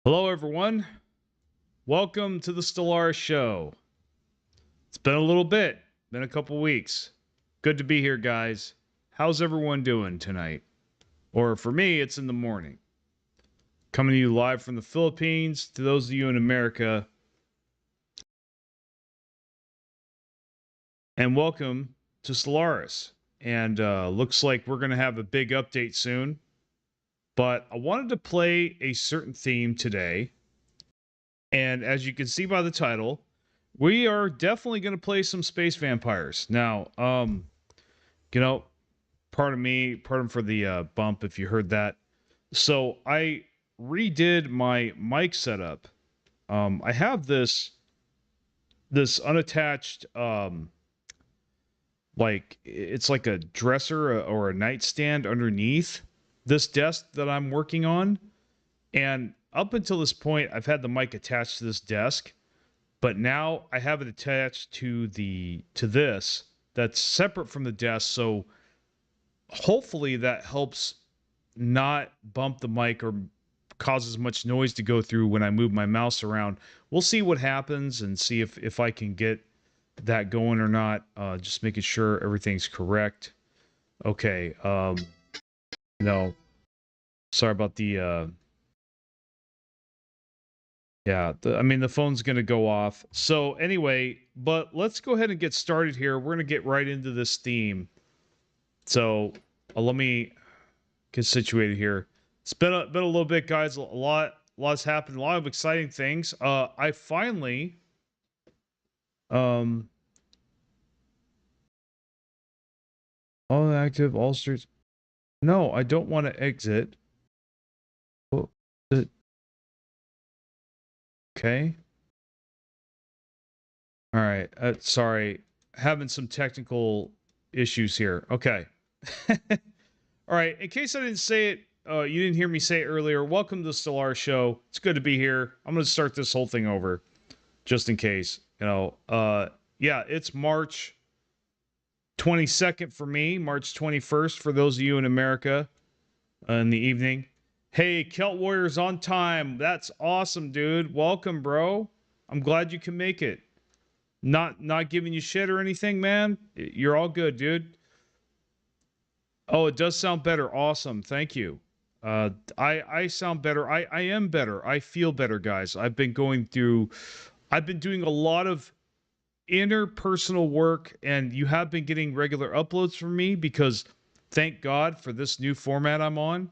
Hello, everyone. Welcome to the Stellaris show. It's been a little bit, been a couple weeks. Good to be here, guys. How's everyone doing tonight? Or for me, it's in the morning. Coming to you live from the Philippines. To those of you in America, and welcome to Stellaris. And looks like we're going to have a big update soon. But I wanted to play a certain theme today. And as you can see by the title, we are definitely going to play some space vampires. Now, pardon for the bump if you heard that. So I redid my mic setup. I have this unattached like it's like a dresser or a nightstand underneath this desk that I'm working on. And up until this point, I've had the mic attached to this desk, but now I have it attached to this that's separate from the desk. So hopefully that helps not bump the mic or causes much noise to go through when I move my mouse around. We'll see what happens and see if I can get that going or not. Just making sure everything's correct. Okay. No, sorry about the yeah, I mean, the phone's going to go off. So anyway, but let's go ahead and get started here. We're going to get right into this theme. So let me get situated here. It's been a little bit, guys. A lot's happened. A lot of exciting things. I finally, all active, all streets. No, I don't want to exit. Oh, okay. All right. Sorry, having some technical issues here. Okay. All right. In case I didn't say it, you didn't hear me say it earlier. Welcome to the Stellaris show. It's good to be here. I'm going to start this whole thing over, just in case. Yeah, it's March 22nd for me, March 21st for those of you in America in the evening. Hey, Celt Warriors on time. That's awesome, dude. Welcome, bro. I'm glad you can make it. Not giving you shit or anything, man. You're all good, dude. Oh, it does sound better. Awesome. Thank you. I sound better. I am better. I feel better, guys. I've been doing a lot of interpersonal work, and you have been getting regular uploads from me because thank God for this new format I'm on.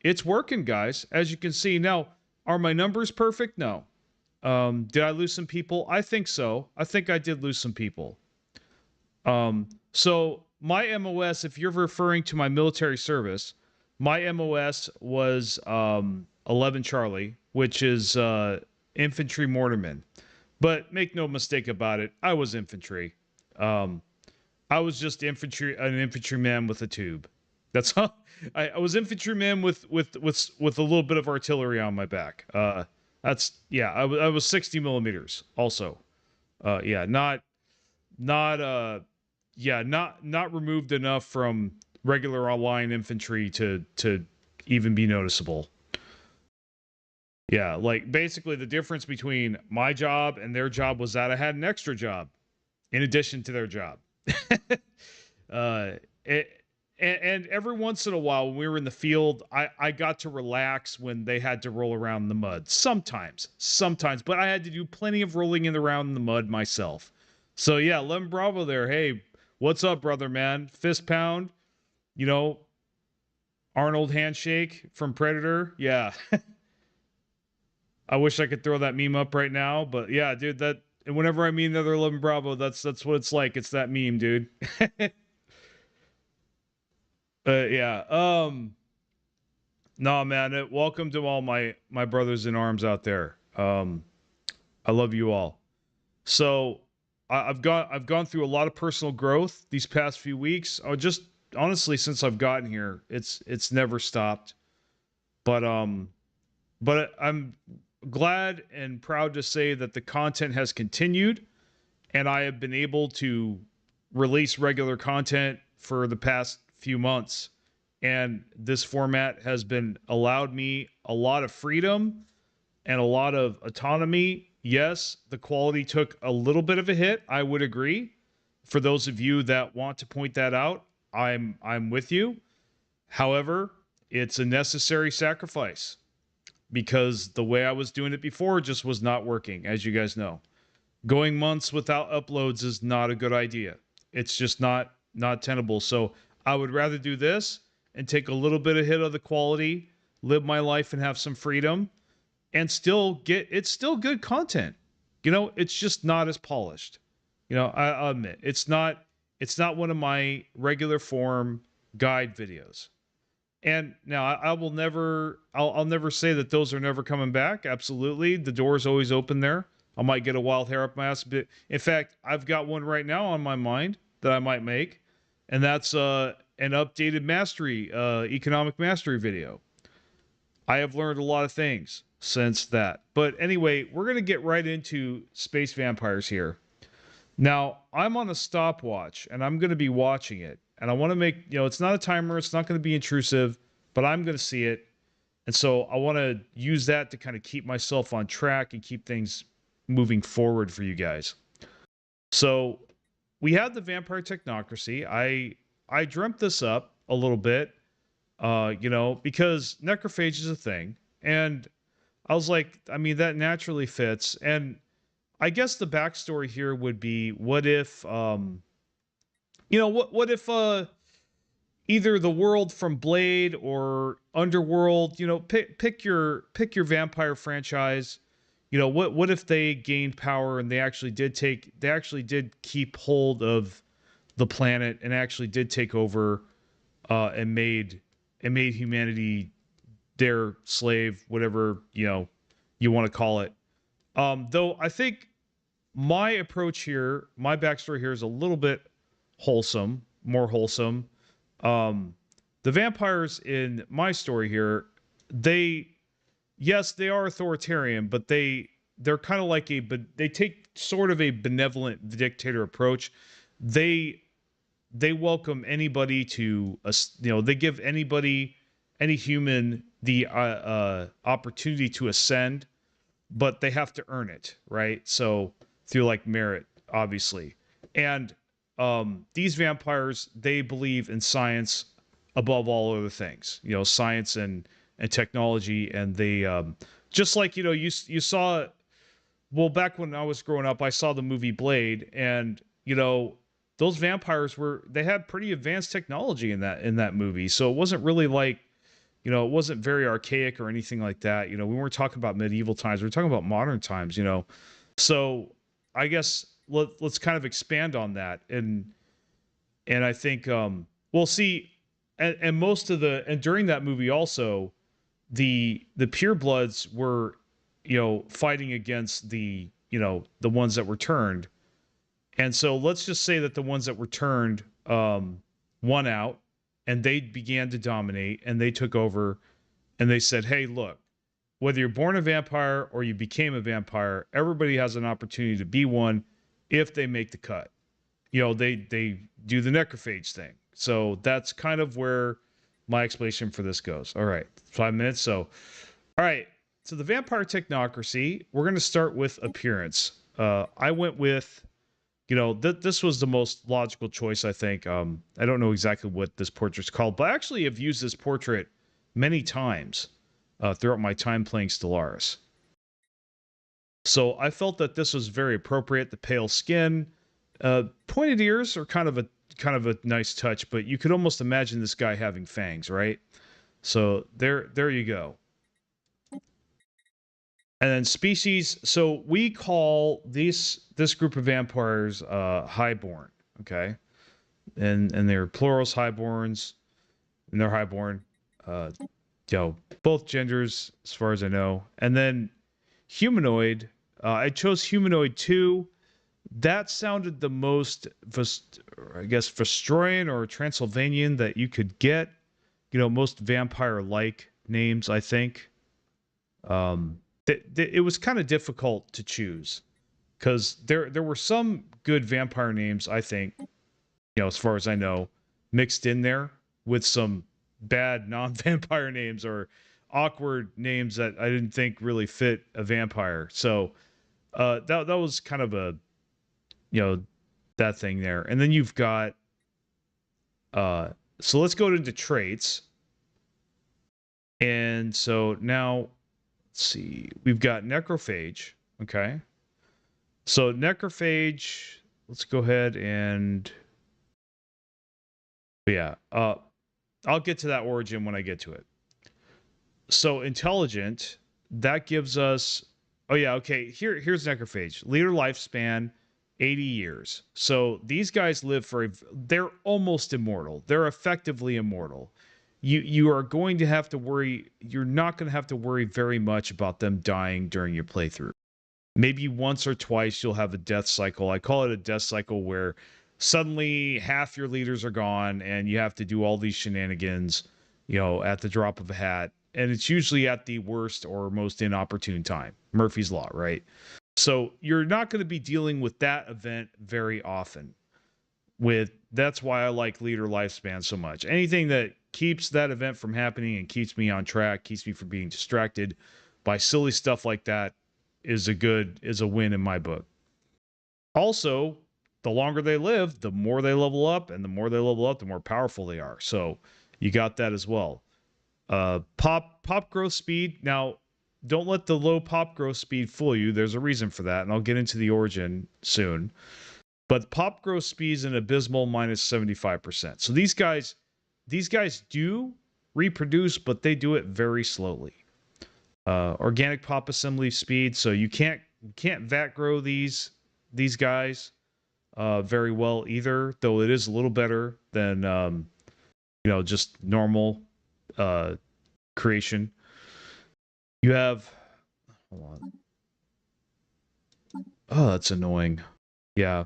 It's working, guys. As you can see. Now, are my numbers perfect? No. Did I lose some people? I think so. I think I did lose some people. So my MOS, if you're referring to my military service, my MOS was 11 Charlie, which is infantry mortarman. But make no mistake about it, I was infantry. I was just an infantryman with a tube. That's all. I was infantryman with a little bit of artillery on my back. I was 60 millimeters also. Yeah, not removed enough from regular online infantry to even be noticeable. Yeah, like basically the difference between my job and their job was that I had an extra job in addition to their job. uh, it, and every once in a while when we were in the field, I got to relax when they had to roll around in the mud. Sometimes, but I had to do plenty of rolling around in the mud myself. So yeah, Lem Bravo there. Hey, what's up, brother, man? Fist pound, you know, Arnold handshake from Predator. Yeah. I wish I could throw that meme up right now, but yeah, dude, that and whenever I meet another Lem Bravo, that's what it's like. It's that meme, dude. Yeah. No, man. Welcome to all my brothers in arms out there. I love you all. So I've gone through a lot of personal growth these past few weeks. Just honestly, since I've gotten here, it's never stopped. But I'm glad and proud to say that the content has continued, and I have been able to release regular content for the past few months. And this format has been allowed me a lot of freedom and a lot of autonomy. Yes, the quality took a little bit of a hit. I would agree. For those of you that want to point that out, I'm with you. However, it's a necessary sacrifice because the way I was doing it before just was not working, as you guys know. Going months without uploads is not a good idea. It's just not tenable. So I would rather do this and take a little bit of hit of the quality, live my life and have some freedom, and still get it's still good content. It's just not as polished. I'll admit it's not one of my regular form guide videos. And now I will never I'll never say that those are never coming back. Absolutely. The door's always open there. I might get a wild hair up my ass, but in fact, I've got one right now on my mind that I might make, and that's an updated mastery, economic mastery video. I have learned a lot of things since that. But anyway, we're gonna get right into space vampires here. Now, I'm on a stopwatch and I'm going to be watching it. And I want to make, it's not a timer, it's not going to be intrusive, but I'm going to see it. And so I want to use that to kind of keep myself on track and keep things moving forward for you guys. So we had the vampire technocracy. I dreamt this up a little bit, because necrophage is a thing. And I was like, I mean, that naturally fits. And I guess the backstory here would be, what if, what if either the world from Blade or Underworld, pick your vampire franchise. What if they gained power and they actually did keep hold of the planet and actually did take over and made humanity their slave, whatever you want to call it. Though I think my approach here, my backstory here is a little bit more wholesome. The vampires in my story here, yes, they are authoritarian, but they're kind of like they take sort of a benevolent dictator approach. They welcome anybody to they give any human the opportunity to ascend, but they have to earn it, right? So through like merit, obviously. And these vampires, they believe in science above all other things, science and technology. And they just like, you saw, well, back when I was growing up, I saw the movie Blade, and those vampires they had pretty advanced technology in that movie. So it wasn't really like, it wasn't very archaic or anything like that. We weren't talking about medieval times. We were talking about modern times, So I guess let's kind of expand on that. And I think, we'll see. And most of and during that movie also, the purebloods were, fighting against the ones that were turned. And so let's just say that the ones that were turned, won out, and they began to dominate, and they took over, and they said, hey, look, whether you're born a vampire or you became a vampire, everybody has an opportunity to be one if they make the cut. They do the necrophage thing. So that's kind of where my explanation for this goes. All right, 5 minutes. So, all right. So the vampire technocracy, we're going to start with appearance. I went with, this was the most logical choice, I think. I don't know exactly what this portrait's called, but I actually have used this portrait many times throughout my time playing Stellaris. So I felt that this was very appropriate. The pale skin, pointed ears are kind of a nice touch, but you could almost imagine this guy having fangs, right? So there you go. And then species. So we call this group of vampires highborn. Okay, and they're plurals highborns, and they're highborn. Both genders as far as I know. And then humanoid. I chose humanoid 2. That sounded the most, I guess, Vestroyan or Transylvanian that you could get. Most vampire-like names, I think. It was kind of difficult to choose because there were some good vampire names, I think, as far as I know, mixed in there with some bad non-vampire names or awkward names that I didn't think really fit a vampire. So that was kind of a, that thing there. And then you've got so let's go into traits. And so now let's see. We've got necrophage. Okay. So necrophage, let's go ahead and yeah, I'll get to that origin when I get to it. So intelligent, that gives us, oh yeah, okay, here's necrophage. Leader lifespan 80 years. So these guys live they're almost immortal. They're effectively immortal. You are going to have to worry, you're not going to have to worry very much about them dying during your playthrough. Maybe once or twice you'll have a death cycle. I call it a death cycle where suddenly half your leaders are gone and you have to do all these shenanigans, at the drop of a hat. And it's usually at the worst or most inopportune time. Murphy's Law, right? So you're not going to be dealing with that event very often. That's why I like leader lifespan so much. Anything that keeps that event from happening and keeps me on track, keeps me from being distracted by silly stuff like that is a win in my book. Also, the longer they live, the more they level up, and the more they level up, the more powerful they are. So you got that as well. Pop growth speed. Now, don't let the low pop growth speed fool you. There's a reason for that, and I'll get into the origin soon. But pop growth speed is an abysmal minus 75%. So these guys do reproduce, but they do it very slowly. Organic pop assembly speed. So you can't vat grow these guys very well either, though it is a little better than just normal creation. You have, hold on. Oh, that's annoying. Yeah.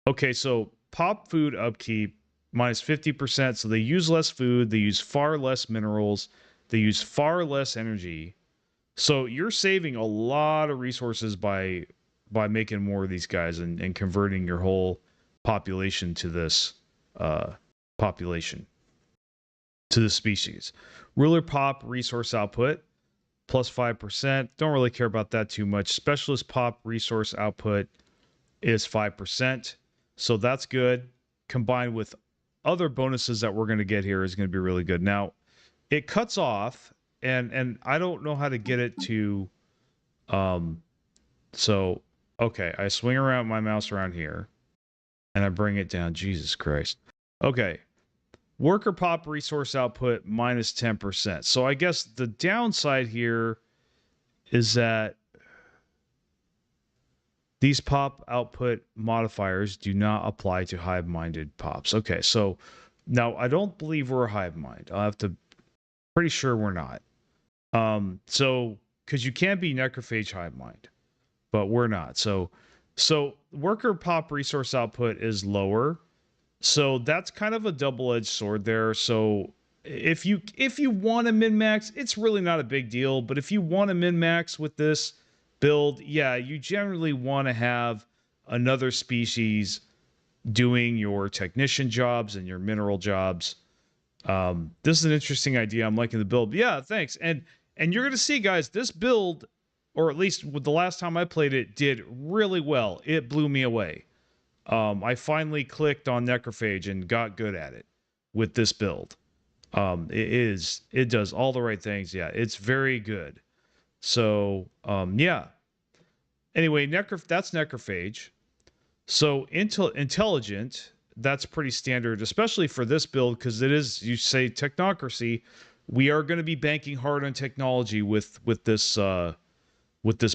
Okay, so pop food upkeep minus 50%. So they use less food, they use far less minerals, they use far less energy. So you're saving a lot of resources by making more of these guys and converting your whole population to this to the species. Ruler pop resource output plus 5%. Don't really care about that too much. Specialist pop resource output is 5%. So that's good. Combined with other bonuses that we're going to get here is going to be really good. Now, it cuts off, and I don't know how to get it to so okay, I swing around my mouse around here and I bring it down. Jesus Christ. Okay. Worker pop resource output minus 10%. So I guess the downside here is that these pop output modifiers do not apply to hive-minded pops. Okay, so now I don't believe we're a hive mind. Pretty sure we're not. So because you can't be necrophage hive mind, but we're not. So worker pop resource output is lower. So that's kind of a double-edged sword there. So if you want to min-max, it's really not a big deal. But if you want to min-max with this build, yeah, you generally want to have another species doing your technician jobs and your mineral jobs. This is an interesting idea. I'm liking the build. Yeah, thanks. And you're going to see, guys, this build, or at least with the last time I played it, did really well. It blew me away. I finally clicked on necrophage and got good at it with this build. It does all the right things. Yeah, it's very good. So, yeah. Anyway, that's necrophage. So intelligent, that's pretty standard, especially for this build, because it is, you say, technocracy. We are going to be banking hard on technology with this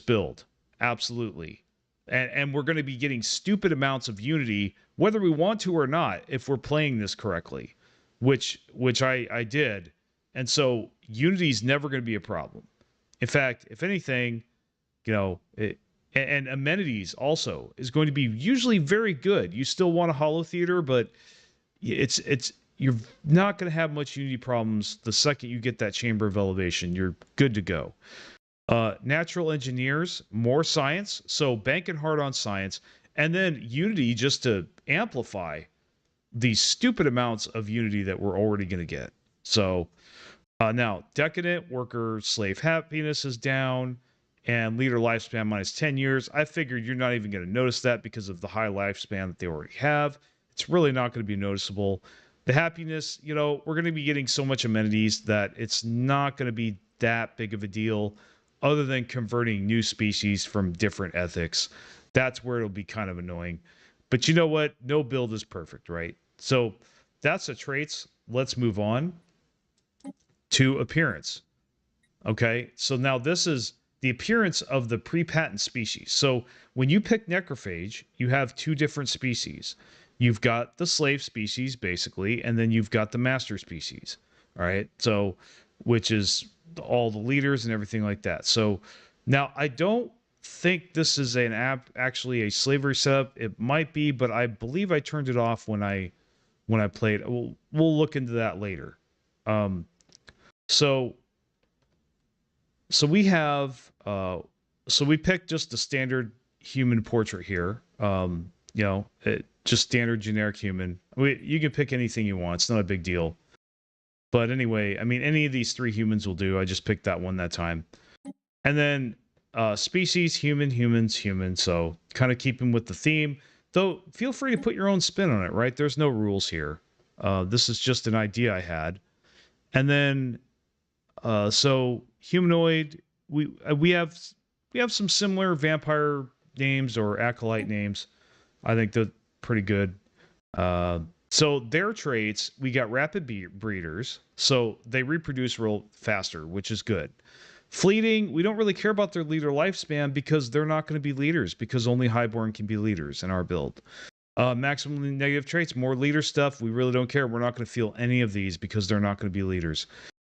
build. Absolutely. And we're going to be getting stupid amounts of Unity, whether we want to or not, if we're playing this correctly, which I did. And so Unity's never going to be a problem. In fact, if anything, and amenities also is going to be usually very good. You still want a holo theater, but you're not going to have much Unity problems the second you get that chamber of elevation. You're good to go. Natural engineers, more science. So banking hard on science. And then Unity just to amplify these stupid amounts of Unity that we're already going to get. So Now, decadent worker slave happiness is down and leader lifespan minus 10 years. I figured you're not even going to notice that because of the high lifespan that they already have. It's really not going to be noticeable. The happiness, we're going to be getting so much amenities that it's not going to be that big of a deal other than converting new species from different ethics. That's where it'll be kind of annoying. But you know what? No build is perfect, right? So that's the traits. Let's move on to appearance. Okay, so now this is the appearance of the pre-patent species. So when you pick necrophage, you have two different species. You've got the slave species, basically, and then you've got the master species. All right, so which is all the leaders and everything like that. So now I don't think this is an actually a slavery setup. It might be, but I believe I turned it off when I played. We'll look into that later. So we have so we picked just the standard human portrait here. Just standard generic human. You can pick anything you want. It's not a big deal. But anyway, I mean, any of these three humans will do. I just picked that one that time. And then species, human, humans, human. So kind of keeping with the theme. Though feel free to put your own spin on it, right? There's no rules here. This is just an idea I had. And then so humanoid, we have some similar vampire names or acolyte names. I think they're pretty good. So their traits, we got rapid breeders, so they reproduce real faster, which is good. Fleeting, we don't really care about their leader lifespan because they're not going to be leaders because only highborn can be leaders in our build. Maximum negative traits, more leader stuff. We really don't care. We're not going to feel any of these because they're not going to be leaders.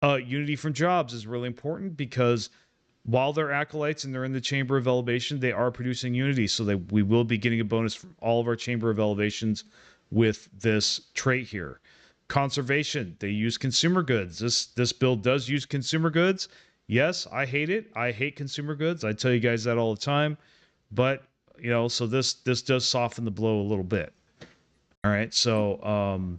Unity from jobs is really important because while they're acolytes and they're in the Chamber of Elevation, they are producing unity. So we will be getting a bonus from all of our Chamber of Elevations with this trait here. Conservation, they use consumer goods. This build does use consumer goods. Yes, I hate it. I hate consumer goods. I tell you guys that all the time. But, so this does soften the blow a little bit. All right, so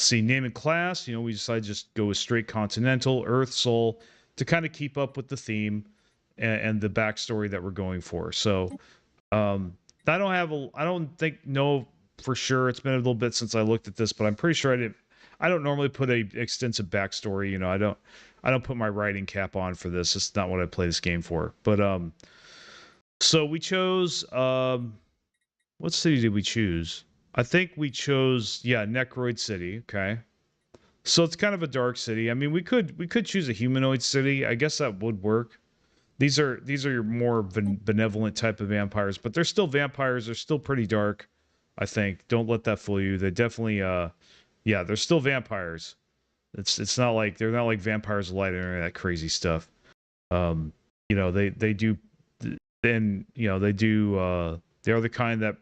see, name and class, we decided to just go with straight continental, earth, soul, to kind of keep up with the theme and the backstory that we're going for. So I don't know for sure. It's been a little bit since I looked at this, but I'm pretty sure I don't normally put a extensive backstory. I don't put my writing cap on for this. It's not what I play this game for. But so we chose what city did we choose? I think we chose Necroid City. Okay. So it's kind of a dark city. I mean, we could choose a humanoid city. I guess that would work. These are your more benevolent type of vampires, but they're still vampires. They're still pretty dark, I think. Don't let that fool you. They definitely they're still vampires. It's not like they're not like vampires of light or any of that crazy stuff. They do they are the kind that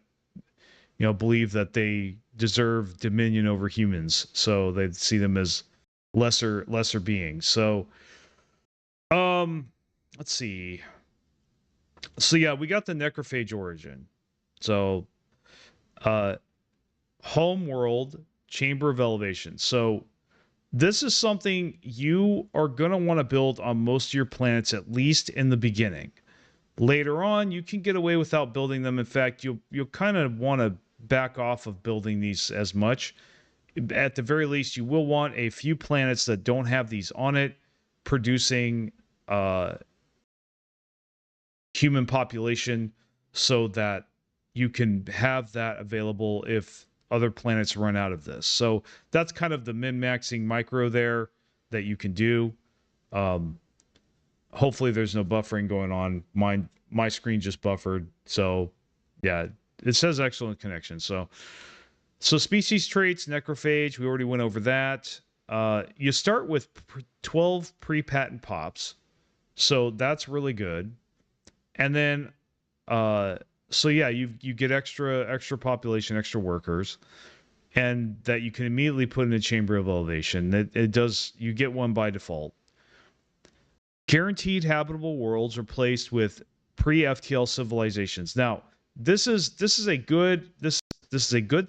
believe that they deserve dominion over humans, so they see them as lesser beings. So let's see. So yeah, we got the necrophage origin. So home world, Chamber of Elevation. So this is something you are going to want to build on most of your planets, at least in the beginning. Later on, you can get away without building them. In fact, you'll kind of want to back off of building these as much. At the very least, you will want a few planets that don't have these on it, producing human population so that you can have that available if other planets run out of this. So that's kind of the min-maxing micro there that you can do. Hopefully there's no buffering going on. My screen just buffered. So yeah, it says excellent connection. So species traits, necrophage, we already went over that. You start with 12 pre-patent pops. So that's really good. And then so yeah, you get extra population, extra workers, and that you can immediately put in a Chamber of Elevation. You get one by default. Guaranteed habitable worlds replaced with pre-FTL civilizations. Now, this is a good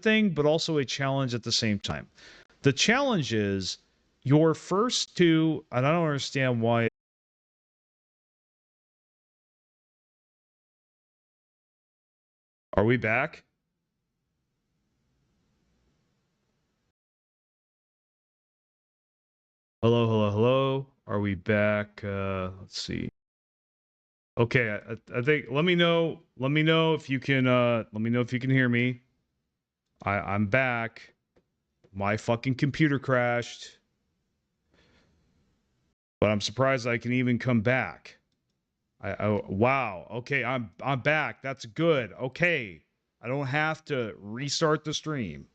thing, but also a challenge at the same time. The challenge is your first two, and I don't understand why. Are we back? Hello, hello, hello. Are we back? Let's see. Okay, I think let me know if you can let me know if you can hear me. I'm back. My fucking computer crashed. But I'm surprised I can even come back. Wow. Okay, I'm back. That's good. Okay. I don't have to restart the stream.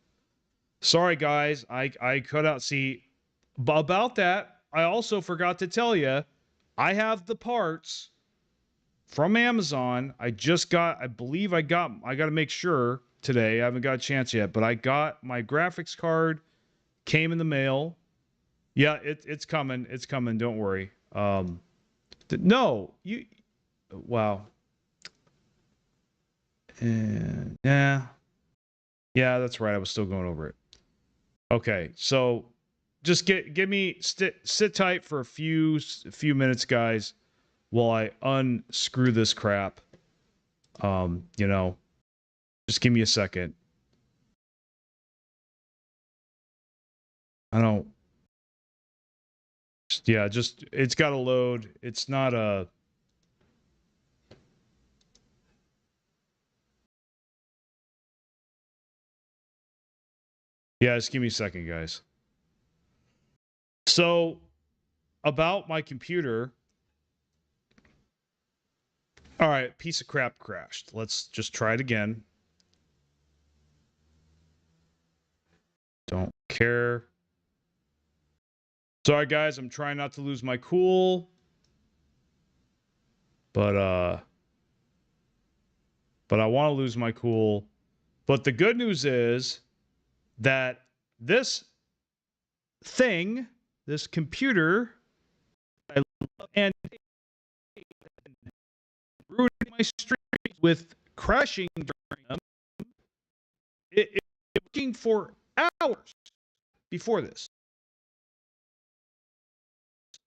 Sorry guys, I cut out. See, about that, I also forgot to tell you, I have the parts from Amazon. I believe I got to make sure today. I haven't got a chance yet, but I got my graphics card, came in the mail. Yeah, it's coming. It's coming. Don't worry. No, you. Wow. Yeah. Yeah, that's right. I was still going over it. Okay, so just give me sit tight for a few minutes, guys, while I unscrew this crap. You know, just give me a second. I don't. Yeah, just it's got to load. It's not a. Yeah, just give me a second, guys. So, about my computer. All right, piece of crap crashed. Let's just try it again. Don't care. Sorry, guys. I'm trying not to lose my cool. But I want to lose my cool. But the good news is that this thing, this computer, I love, and ruining my streams with crashing during them. It working for hours before this.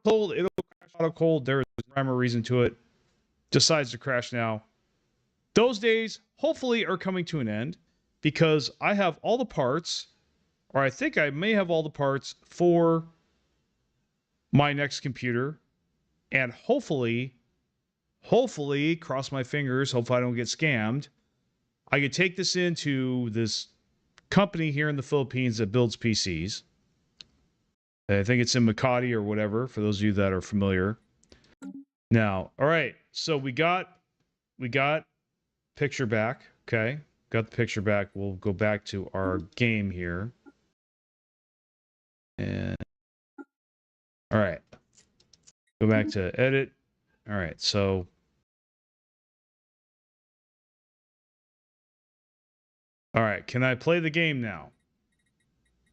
Cold, it'll crash out of cold. There is no rhyme or reason to it. Decides to crash now. Those days hopefully are coming to an end because I have all the parts, or I think I may have all the parts for my next computer, and hopefully, cross my fingers, hopefully I don't get scammed. I could take this into this company here in the Philippines that builds PCs. I think it's in Makati or whatever, for those of you that are familiar. Now, all right, so we got picture back. Okay, got the picture back. We'll go back to our game here. And all right, go back to edit. All right, so all right, can I play the game now?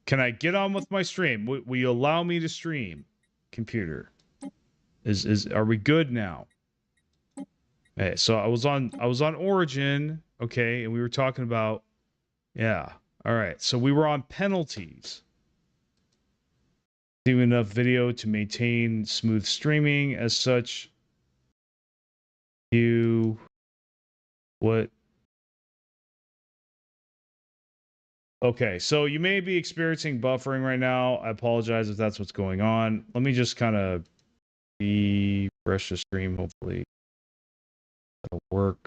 Can I get on with my stream? Will you allow me to stream? Computer, are we good now? Okay, so I was on Origin, okay, and we were talking about, yeah. All right, so we were on penalties. Do enough video to maintain smooth streaming. As such, what? Okay, so you may be experiencing buffering right now. I apologize if that's what's going on. Let me just kind of refresh the stream. Hopefully that'll work.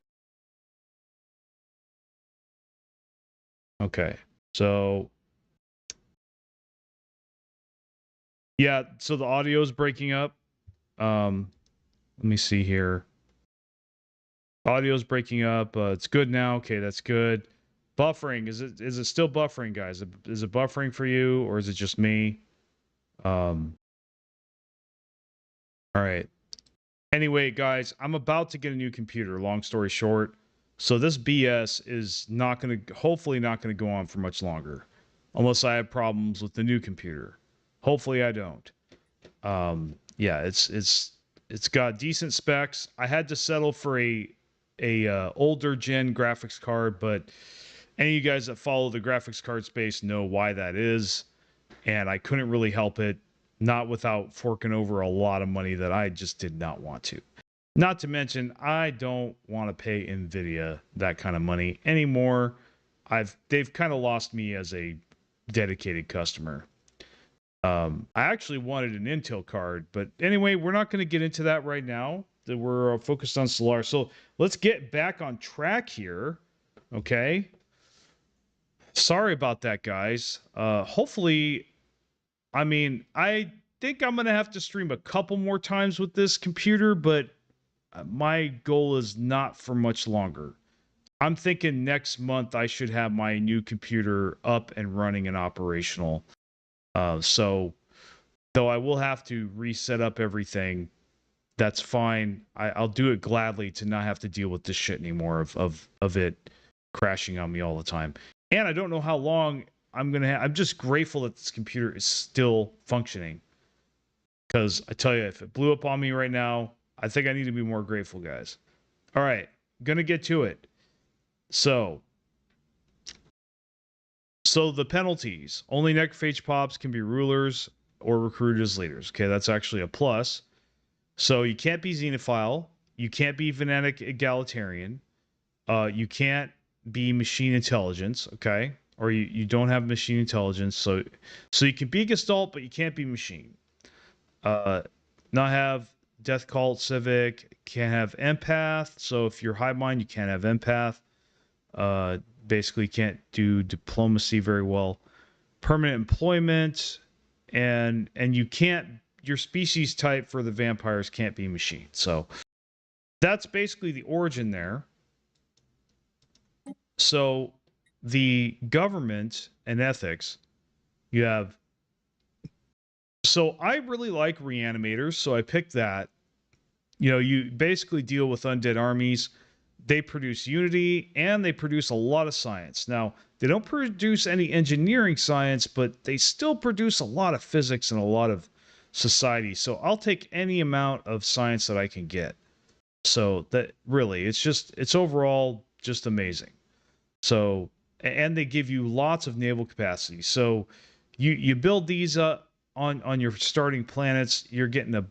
Okay, so yeah, so the audio is breaking up. Let me see here. Audio's breaking up. It's good now. Okay, that's good. Buffering, is it still buffering, guys? Is it buffering for you, or is it just me? All right. Anyway, guys, I'm about to get a new computer, long story short. So this BS is not going to, hopefully not going to go on for much longer. Unless I have problems with the new computer. Hopefully I don't. Yeah, it's got decent specs. I had to settle for a older gen graphics card, but any of you guys that follow the graphics card space know why that is, and I couldn't really help it. not without forking over a lot of money that I just did not want to. Not to mention, I don't want to pay Nvidia that kind of money anymore. They've kind of lost me as a dedicated customer. I actually wanted an Intel card, but anyway, we're not going to get into that right now. That we're focused on Stellaris. So let's get back on track here. Okay. Sorry about that, guys. Hopefully, I mean, I think I'm going to have to stream a couple more times with this computer, but my goal is not for much longer. I'm thinking next month I should have my new computer up and running and operational. So, though I will have to reset up everything, that's fine. I'll do it gladly to not have to deal with this shit anymore of it crashing on me all the time. And I don't know how long I'm gonna have. I'm just grateful that this computer is still functioning. Because I tell you, if it blew up on me right now, I think I need to be more grateful, guys. All right, gonna get to it. So the penalties. Only necrophage pops can be rulers or recruited as leaders. Okay, that's actually a plus. So you can't be xenophile. You can't be venetic egalitarian. You can't be machine intelligence. Okay, or you don't have machine intelligence. So you can be Gestalt, but you can't be machine. Not have Death Cult, Civic. Can't have empath. So if you're hive mind, you can't have empath. Basically can't do diplomacy very well. Permanent employment, and you can't. Your species type for the vampires can't be machine. So that's basically the origin there. So the government and ethics, you have. So I really like reanimators, so I picked that. You know, you basically deal with undead armies. They produce unity and they produce a lot of science. Now, they don't produce any engineering science, but they still produce a lot of physics and a lot of society. So I'll take any amount of science that I can get. So that really, it's overall just amazing. So, and they give you lots of naval capacity. So you build these up on your starting planets, you're getting a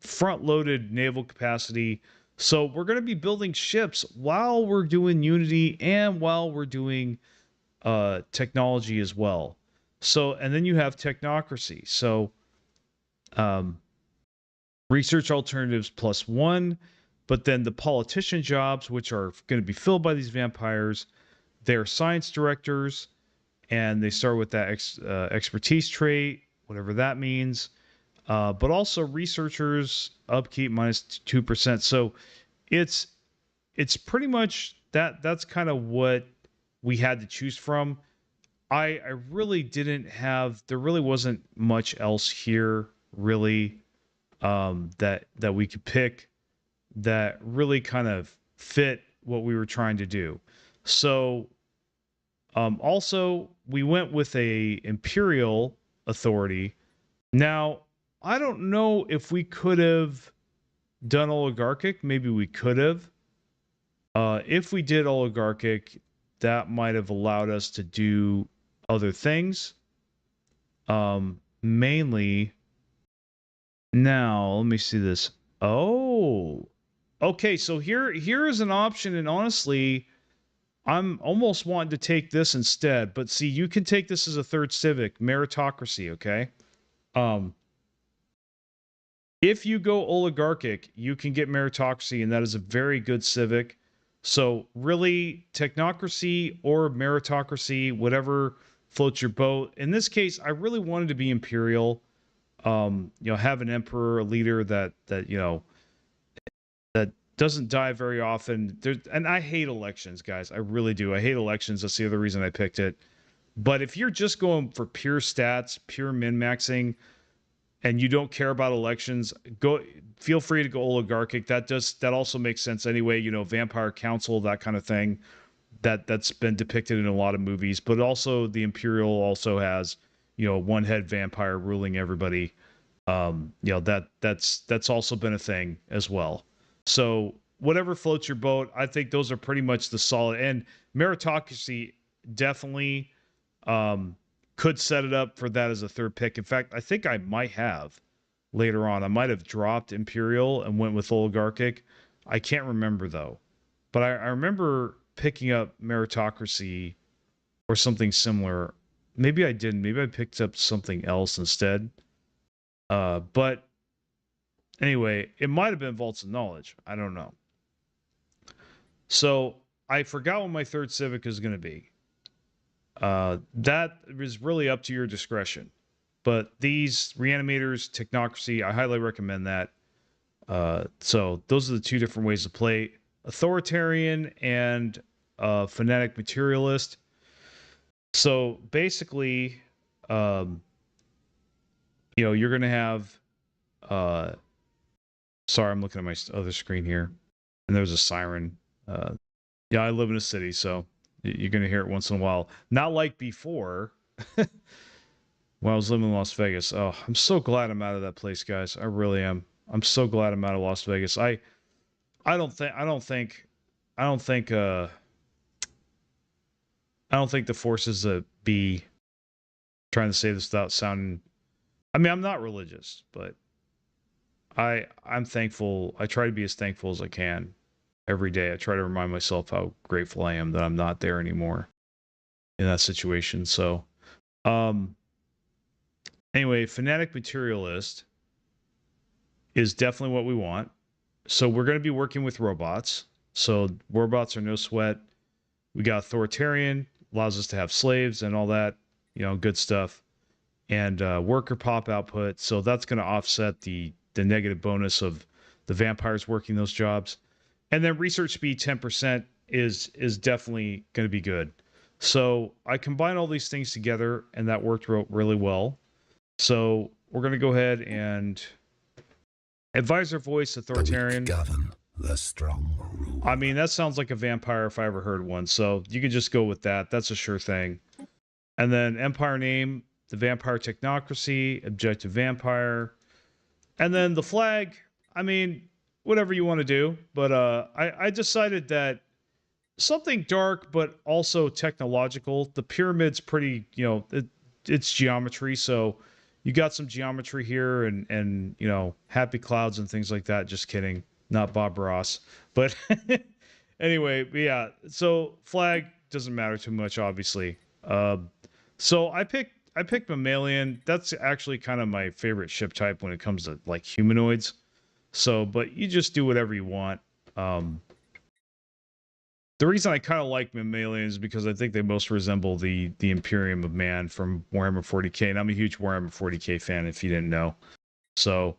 front-loaded naval capacity. So we're going to be building ships while we're doing Unity and while we're doing technology as well. So, and then you have technocracy. So, research alternatives +1, but then the politician jobs, which are going to be filled by these vampires, they're science directors, and they start with that expertise trait, whatever that means. But also researchers upkeep -2%. So it's pretty much that's kind of what we had to choose from. I really didn't have, there really wasn't much else here really that we could pick that really kind of fit what we were trying to do. So also we went with a imperial authority. Now, I don't know if we could have done oligarchic. Maybe we could have. If we did oligarchic, that might have allowed us to do other things. Mainly, now, let me see this. Oh, okay. So here is an option, and honestly, I'm almost wanting to take this instead. But see, you can take this as a third civic, meritocracy, okay? If you go oligarchic, you can get meritocracy, and that is a very good civic. So really, technocracy or meritocracy, whatever floats your boat. In this case, I really wanted to be imperial. You know, have an emperor, a leader that you know that doesn't die very often. And I hate elections, guys. I really do. I hate elections. That's the other reason I picked it. But if you're just going for pure stats, pure min-maxing, and you don't care about elections, feel free to go oligarchic. That also makes sense anyway. You know, vampire council, that kind of thing. That's been depicted in a lot of movies. But also the imperial also has, you know, one head vampire ruling everybody. You know, that's also been a thing as well. So whatever floats your boat, I think those are pretty much the solid. And meritocracy definitely could set it up for that as a third pick. In fact, I think I might have later on. I might have dropped Imperial and went with Oligarchic. I can't remember though. But I remember picking up Meritocracy or something similar. Maybe I didn't. Maybe I picked up something else instead. But anyway, it might have been Vaults of Knowledge. I don't know. So I forgot what my third Civic is going to be. That is really up to your discretion. But these Reanimators, Technocracy, I highly recommend that. So those are the two different ways to play. Authoritarian and Fanatic Materialist. So basically, you're going to have... sorry, I'm looking at my other screen here. And there's a siren. Yeah, I live in a city, so you're going to hear it once in a while. Not like before when I was living in Las Vegas. Oh, I'm so glad I'm out of that place, guys. I really am. I'm so glad I'm out of Las Vegas. I don't think the forces that be trying to say this without sounding, I mean, I'm not religious, but I'm thankful. I try to be as thankful as I can every day. I try to remind myself how grateful I am that I'm not there anymore in that situation. So, anyway, Fanatic Materialist is definitely what we want. So we're going to be working with robots. So robots are no sweat. We got Authoritarian, allows us to have slaves and all that, good stuff. And worker pop output. So that's going to offset the negative bonus of the vampires working those jobs. And then research speed 10% is definitely going to be good. So I combine all these things together, and that worked really well. So we're going to go ahead and advisor voice Authoritarian. The weak govern, the strong rule. I mean, that sounds like a vampire if I ever heard one. So you could just go with that. That's a sure thing. And then empire name, the vampire technocracy, objective vampire. And then the flag, I mean, whatever you want to do. But I decided that something dark, but also technological. The pyramid's pretty, it's geometry. So you got some geometry here and happy clouds and things like that. Just kidding. Not Bob Ross. But anyway, yeah. So flag doesn't matter too much, obviously. So I picked mammalian. That's actually kind of my favorite ship type when it comes to like humanoids. So, but you just do whatever you want. The reason I kind of like mammalian is because I think they most resemble the Imperium of Man from Warhammer 40k, and I'm a huge Warhammer 40k fan if you didn't know. So,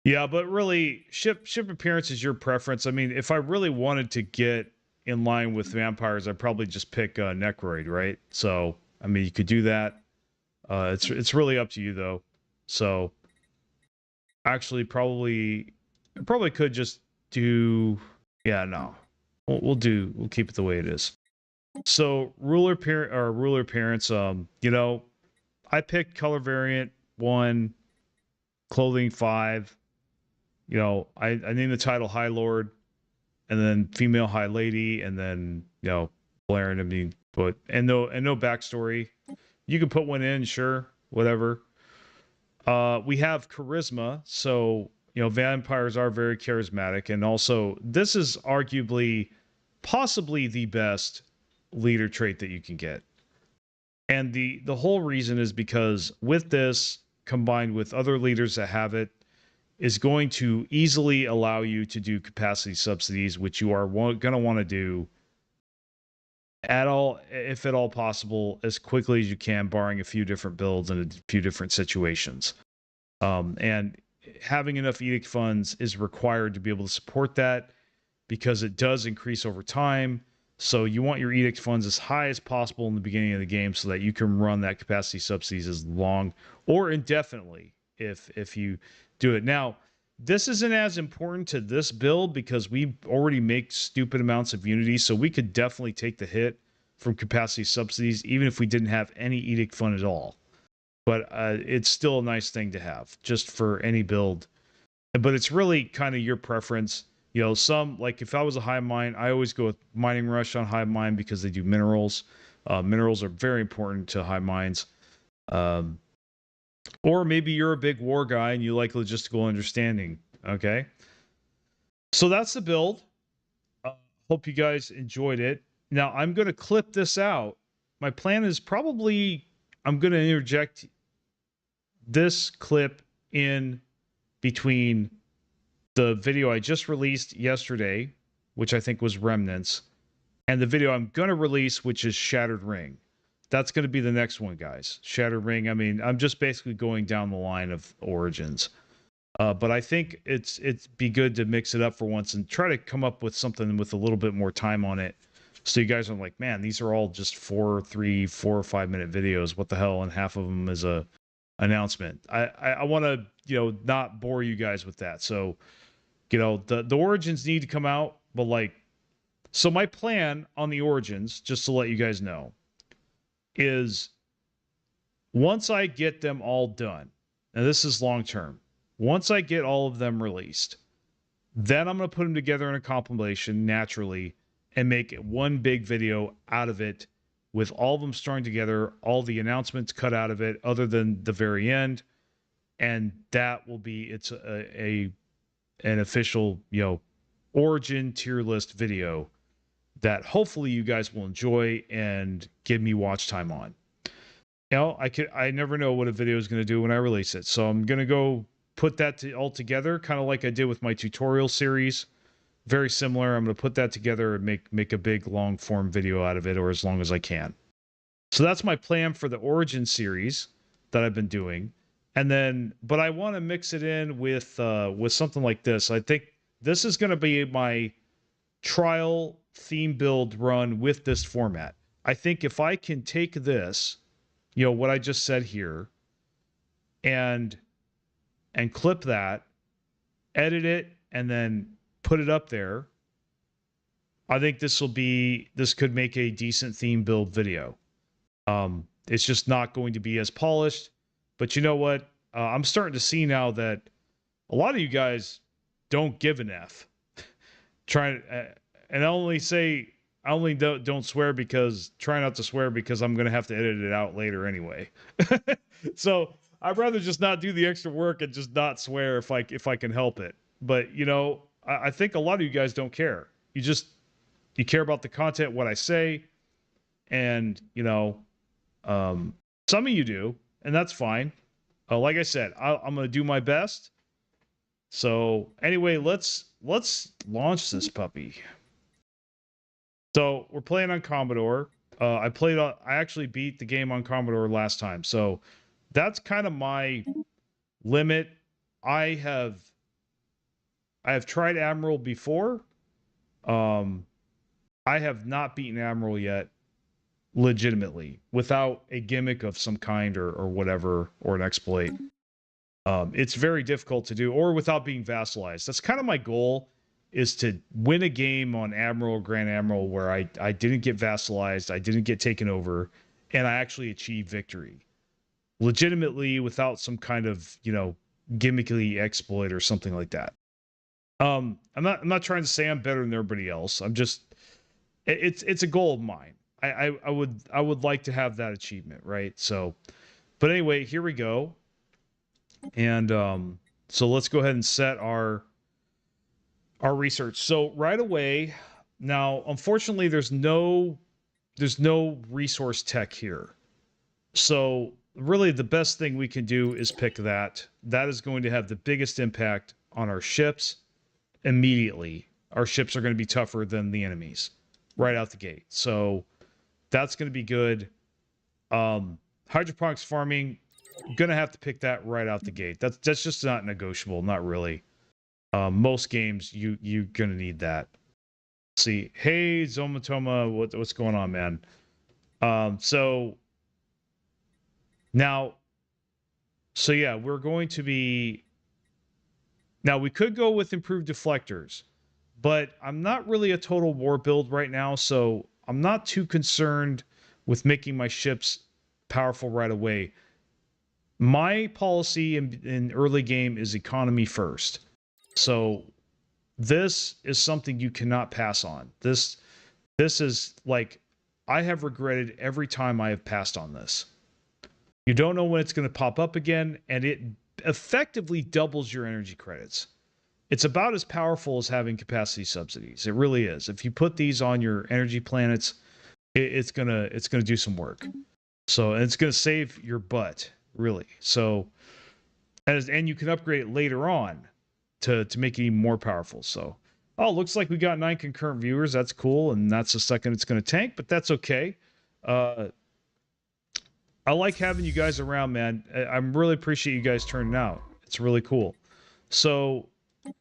yeah, but really, ship appearance is your preference. I mean, if I really wanted to get in line with vampires, I'd probably just pick Necroid, right? So, I mean, you could do that. It's really up to you though. So, actually, probably could just do. Yeah, no. We'll keep it the way it is. So ruler appearance. I picked color variant 1, clothing 5. I named the title High Lord, and then female High Lady, and then Blaren. I mean, but and no backstory. You can put one in, sure, whatever. We have charisma, so vampires are very charismatic, and also this is arguably possibly the best leader trait that you can get. And the whole reason is because with this, combined with other leaders that have it, is going to easily allow you to do capacity subsidies, which you are going to want to do at all, if at all possible, as quickly as you can, barring a few different builds and a few different situations. And having enough edict funds is required to be able to support that, because it does increase over time. So you want your edict funds as high as possible in the beginning of the game so that you can run that capacity subsidies as long or indefinitely if you do it. Now, this isn't as important to this build because we already make stupid amounts of unity, so we could definitely take the hit from capacity subsidies even if we didn't have any edict fund at all. But it's still a nice thing to have just for any build. But it's really kind of your preference. Some, like if I was a hive mind, I always go with mining rush on hive mind because they do minerals. Minerals are very important to hive minds. Um, or maybe you're a big war guy and you like logistical understanding. Okay. So that's the build. Hope you guys enjoyed it. Now I'm going to clip this out. My plan is probably I'm going to interject this clip in between the video I just released yesterday, which I think was Remnants, and the video I'm going to release, which is Shattered Ring. That's going to be the next one, guys. Shattered Ring. I mean, I'm just basically going down the line of Origins. But I think it'd be good to mix it up for once and try to come up with something with a little bit more time on it. So you guys are like, man, these are all just 4 or 5 minute videos. What the hell? And half of them is a announcement. I want to, not bore you guys with that. So, the Origins need to come out, but so my plan on the Origins, just to let you guys know, is once I get them all done, and this is long term, once I get all of them released, then I'm going to put them together in a compilation naturally and make one big video out of it with all of them starring together, all the announcements cut out of it other than the very end. And that will be, it's an official, Origin tier list video that hopefully you guys will enjoy and give me watch time on. I never know what a video is going to do when I release it. So I'm going to go put that all together, kind of like I did with my tutorial series. Very similar. I'm going to put that together and make a big long form video out of it, or as long as I can. So that's my plan for the Origin series that I've been doing. And then, but I want to mix it in with something like this. I think this is going to be my trial theme build run with this format. I think if I can take this, what I just said here, and clip that, edit it, and then put it up there, I think this could make a decent theme build video. It's just not going to be as polished, but you know what? I'm starting to see now that a lot of you guys don't give an F. And I only don't swear because try not to swear because I'm going to have to edit it out later anyway. So I'd rather just not do the extra work and just not swear if I can help it. But I think a lot of you guys don't care. You care about the content, what I say, and some of you do, and that's fine. Like I said, I'm going to do my best. So anyway, let's launch this puppy. So we're playing on Commodore. I actually beat the game on Commodore last time. So that's kind of my limit. I have tried Admiral before. I have not beaten Admiral yet, legitimately, without a gimmick of some kind or whatever, or an exploit. It's very difficult to do, or without being vassalized. That's kind of my goal, is to win a game on Admiral or Grand Admiral where I didn't get vassalized, I didn't get taken over, and I actually achieved victory. Legitimately, without some kind of, gimmicky exploit or something like that. I'm not trying to say I'm better than everybody else. I'm just, it's a goal of mine. I would like to have that achievement, right? So, but anyway, here we go. And so let's go ahead and set our research. So right away, now unfortunately there's no resource tech here. So really the best thing we can do is pick that. That is going to have the biggest impact on our ships immediately. Our ships are going to be tougher than the enemies right out the gate. So that's going to be good. Hydroponics farming, gonna have to pick that right out the gate. That's just not negotiable. Not really. Most games you're gonna need that. Let's see, hey Zomatoma, what's going on, man? So yeah, we're going to be. Now we could go with improved deflectors, but I'm not really a total war build right now, so I'm not too concerned with making my ships powerful right away. My policy in early game is economy first. So this is something you cannot pass on. This is like, I have regretted every time I have passed on this. You don't know when it's going to pop up again, and it effectively doubles your energy credits. It's about as powerful as having capacity subsidies. It really is. If you put these on your energy planets, it's gonna do some work. So, and it's gonna save your butt, really. So, and you can upgrade it later on to make it even more powerful. So, oh, looks like we got 9 concurrent viewers. That's cool, and that's the second it's gonna tank, but that's okay. I like having you guys around, man. I really appreciate you guys turning out. It's really cool. So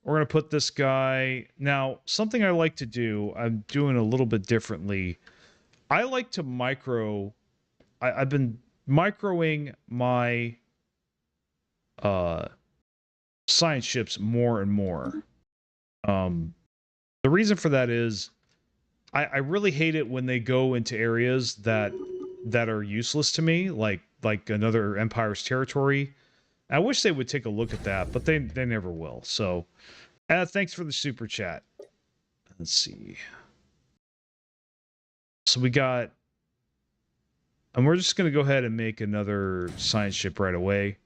we're going to put this guy. Now, something I like to do, I'm doing a little bit differently. I like to I've been microing my science ships more and more. The reason for that is I really hate it when they go into areas that are useless to me, like another empire's territory. I wish they would take a look at that, but they never will. So, thanks for the super chat. Let's see. So we got, and we're just going to go ahead and make another science ship right away.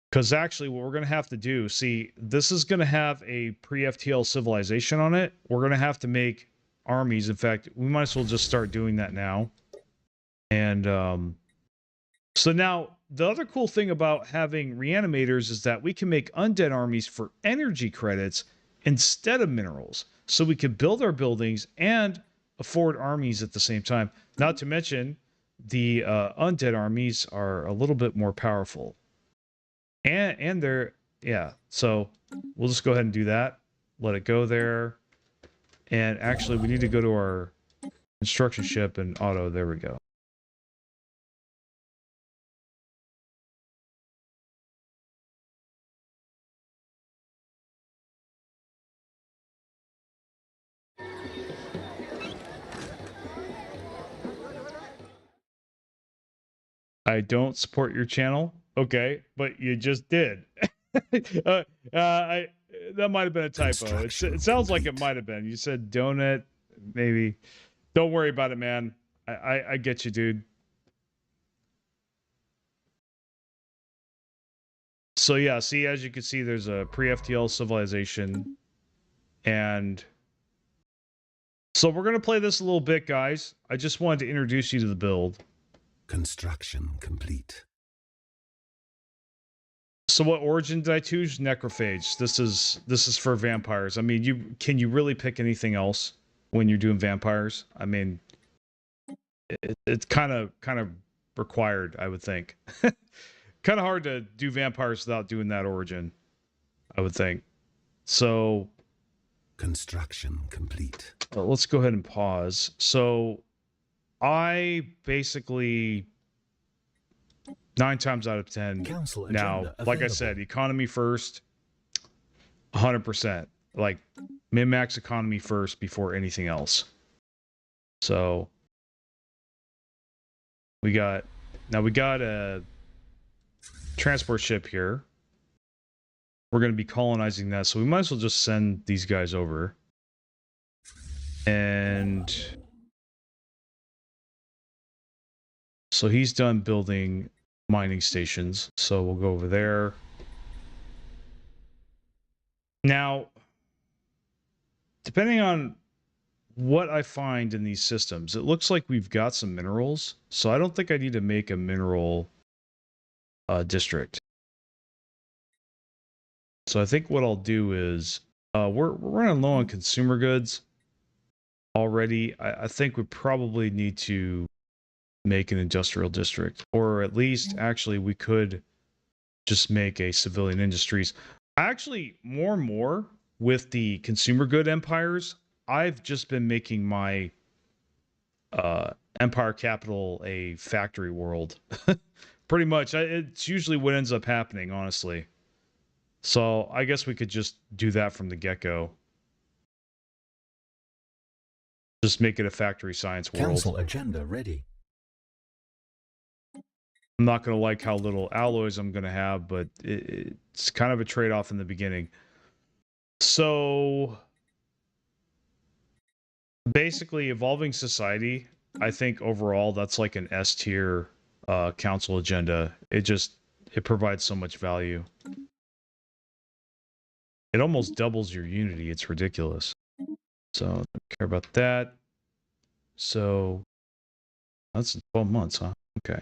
Because actually what we're going to have to do, see, this is going to have a pre-FTL civilization on it. We're going to have to make armies. In fact, we might as well just start doing that now. And so now the other cool thing about having reanimators is that we can make undead armies for energy credits instead of minerals. So we can build our buildings and afford armies at the same time. Not to mention the undead armies are a little bit more powerful. And they're, yeah, so we'll just go ahead and do that. Let it go there. And actually, we need to go to our construction ship and auto. There we go. I don't support your channel. Okay, but you just did. That might have been a typo. It sounds like it might have been. You said donut, maybe. Don't worry about it, man. I get you, dude. So yeah, see, as you can see, there's a pre-FTL civilization. And so we're going to play this a little bit, guys. I just wanted to introduce you to the build. Construction complete. So what origin did I choose? Necrophage. This is for vampires. I mean, can you really pick anything else when you're doing vampires? I mean, it's kind of required, I would think. Kind of hard to do vampires without doing that origin, I would think. So construction complete. Let's go ahead and pause. So I basically 9 times out of 10 now, like I said, economy first, 100%. Like min-max economy first before anything else. So we got a transport ship here. We're going to be colonizing that, so we might as well just send these guys over. And so he's done building mining stations, so we'll go over there. Now, depending on what I find in these systems, it looks like we've got some minerals, so I don't think I need to make a mineral district. So I think what I'll do is we're running low on consumer goods already. I think we probably need to make an industrial district, or at least actually we could just make a civilian industries. Actually, more and more with the consumer good empires, I've just been making my empire capital a factory world. Pretty much. It's usually what ends up happening, honestly. So I guess we could just do that from the get-go. Just make it a factory science world. Council agenda ready. I'm not going to like how little alloys I'm going to have, but it's kind of a trade-off in the beginning. So basically, evolving society, I think overall that's like an S tier council agenda. It provides so much value. It almost doubles your unity. It's ridiculous. So don't care about that. So that's 12 months, huh? Okay.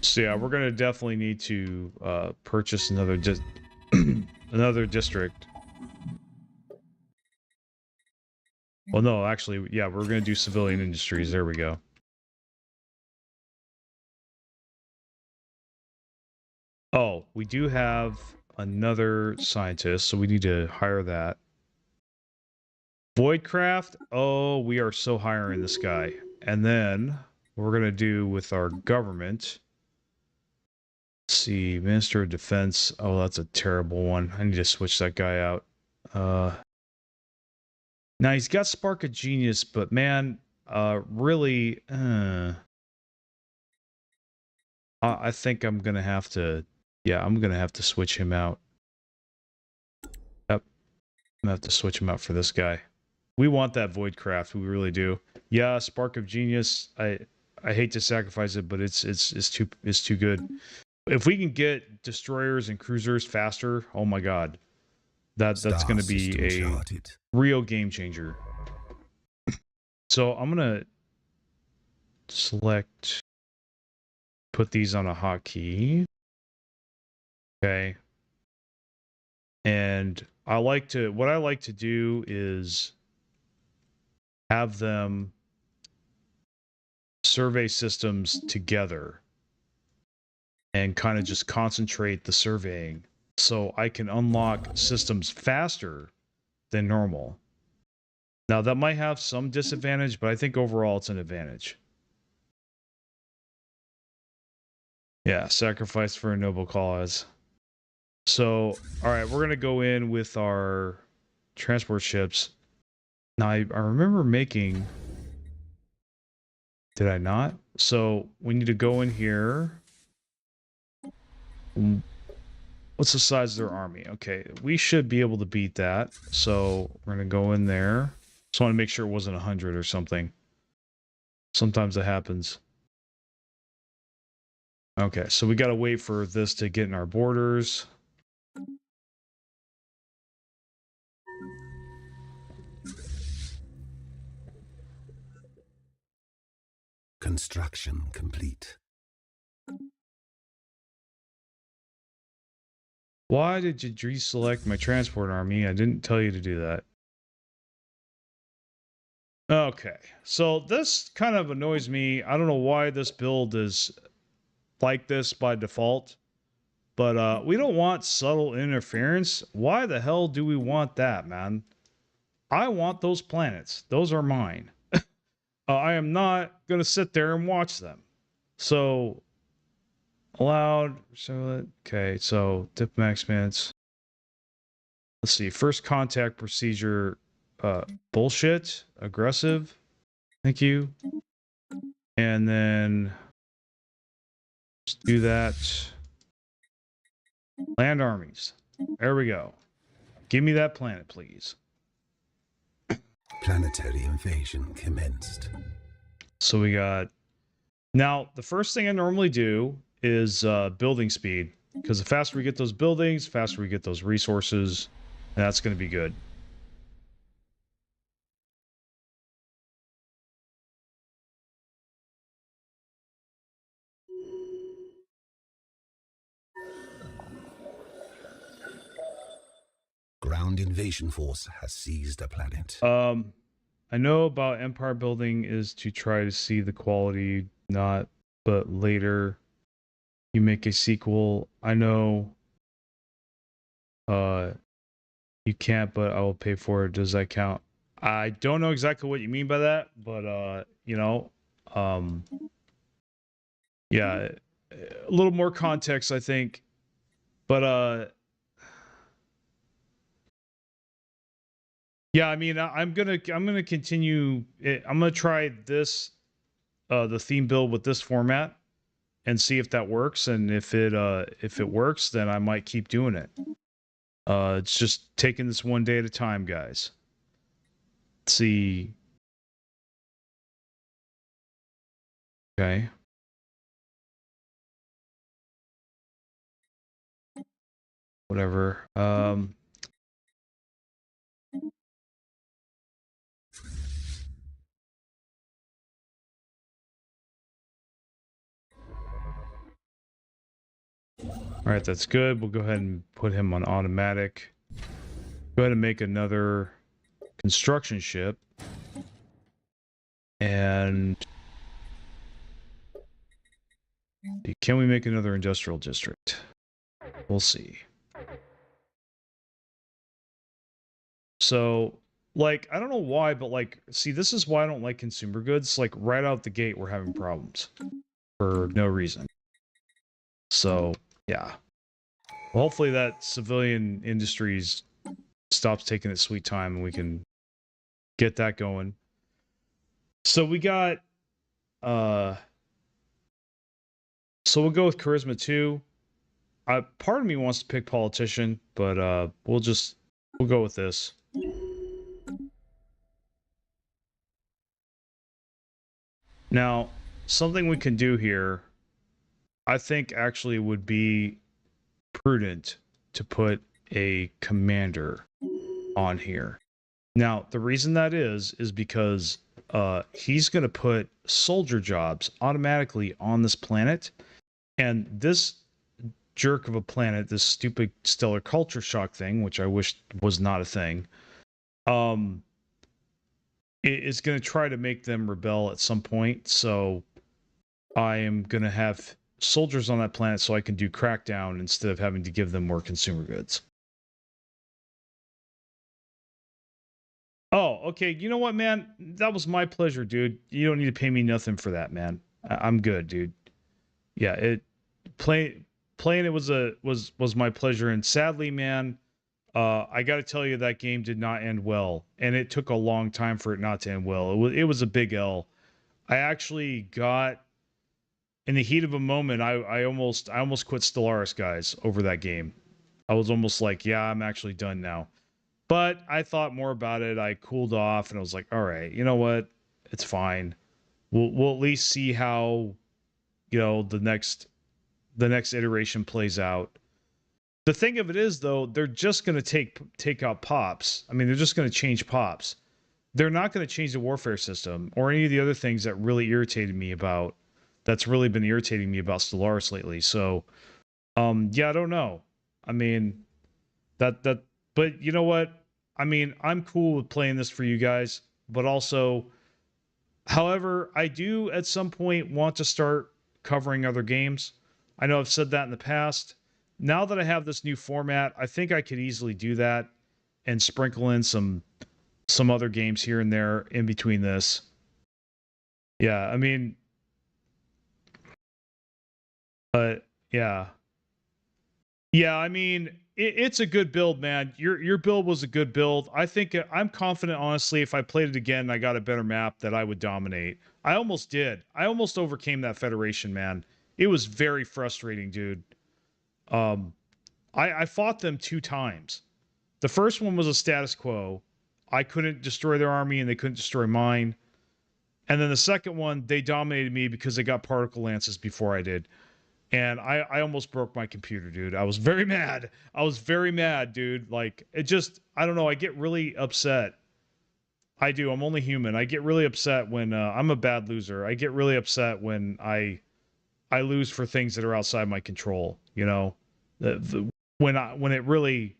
So yeah, we're gonna definitely need to purchase another another district. Well, no, actually, yeah, we're gonna do civilian industries. There we go. Oh, we do have another scientist, so we need to hire that. Voidcraft. Oh, we are so hiring this guy. And then what we're gonna do with our government. Let's see, Minister of Defense. Oh, that's a terrible one. I need to switch that guy out. Now he's got Spark of Genius, but man, really, I think I'm gonna have to. Yeah, I'm gonna have to switch him out. Yep, I'm gonna have to switch him out for this guy. We want that Voidcraft, we really do. Yeah, Spark of Genius. I hate to sacrifice it, but it's too good. If we can get destroyers and cruisers faster, oh my god, that's going to be a real game changer. So I'm gonna select, put these on a hotkey. Okay. And what I like to do is have them survey systems together and kind of just concentrate the surveying so I can unlock systems faster than normal. Now that might have some disadvantage, but I think overall it's an advantage. Yeah, sacrifice for a noble cause. So, all right, we're going to go in with our transport ships. Now, I remember making... Did I not? So, we need to go in here. What's the size of their army? Okay, we should be able to beat that. So, we're going to go in there. Just want to make sure it wasn't 100 or something. Sometimes it happens. Okay, so we got to wait for this to get in our borders. Construction complete. Why did you deselect my transport army? I didn't tell you to do that. Okay, so this kind of annoys me. I don't know why this build is like this by default, but we don't want subtle interference. Why the hell do we want that, man? I want those planets. Those are mine. I am not going to sit there and watch them. So, allowed. So, okay, so diplomatic expanse. Let's see. First contact procedure. Bullshit. Aggressive. Thank you. And then let's do that. Land armies. There we go. Give me that planet, please. Planetary invasion commenced. So we got... Now, the first thing I normally do is building speed. Because the faster we get those buildings, the faster we get those resources. And that's going to be good. Ground invasion force has seized a planet. I know about empire building is to try to see the quality, not, but later you make a sequel. I know you can't, but I will pay for it. Does that count? I don't know exactly what you mean by that, but you know, yeah, a little more context, I think. But yeah, I mean, I'm gonna continue. I'm gonna try this, the theme build with this format, and see if that works. And if it works, then I might keep doing it. It's just taking this one day at a time, guys. Let's see. Okay. Whatever. All right, that's good. We'll go ahead and put him on automatic. Go ahead and make another construction ship. And can we make another industrial district? We'll see. So, like, I don't know why, but like, see, this is why I don't like consumer goods. Like, right out the gate, we're having problems for no reason. So, yeah. Well, hopefully that civilian industries stops taking its sweet time and we can get that going. So we got so we'll go with charisma 2. Part of me wants to pick politician, but we'll go with this. Now, something we can do here, I think actually would be prudent to put a commander on here. Now, the reason that is because he's going to put soldier jobs automatically on this planet, and this jerk of a planet, this stupid stellar culture shock thing, which I wish was not a thing, is going to try to make them rebel at some point. So I am going to have soldiers on that planet so I can do crackdown instead of having to give them more consumer goods. Oh, okay. You know what, man? That was my pleasure, dude. You don't need to pay me nothing for that, man. I'm good, dude. Yeah, playing it was my pleasure, and sadly, man, I got to tell you that game did not end well, and it took a long time for it not to end well. It was a big L. I actually got in the heat of a moment. I almost quit Stellaris, guys, over that game. I was almost like, yeah, I'm actually done now. But I thought more about it. I cooled off, and I was like, all right, you know what? It's fine. We'll at least see how the next iteration plays out. The thing of it is, though, they're just going to take out pops. I mean, they're just going to change pops. They're not going to change the warfare system or any of the other things that really irritated me about. That's really been irritating me about Stellaris lately. So, yeah, I don't know. I mean, but you know what? I mean, I'm cool with playing this for you guys, but also, however, I do at some point want to start covering other games. I know I've said that in the past. Now that I have this new format, I think I could easily do that and sprinkle in some other games here and there in between this. Yeah, I mean, but yeah. Yeah, I mean, it's a good build, man. Your build was a good build. I think I'm confident, honestly, if I played it again and I got a better map, that I would dominate. I almost did. I almost overcame that Federation, man. It was very frustrating, dude. I fought them 2 times. The first one was a status quo. I couldn't destroy their army and they couldn't destroy mine. And then the second one, they dominated me because they got particle lances before I did. And I almost broke my computer, dude. I was very mad. I was very mad, dude. Like, it just, I don't know. I get really upset. I do. I'm only human. I get really upset when I'm a bad loser. I get really upset when I lose for things that are outside my control. You know, when it really,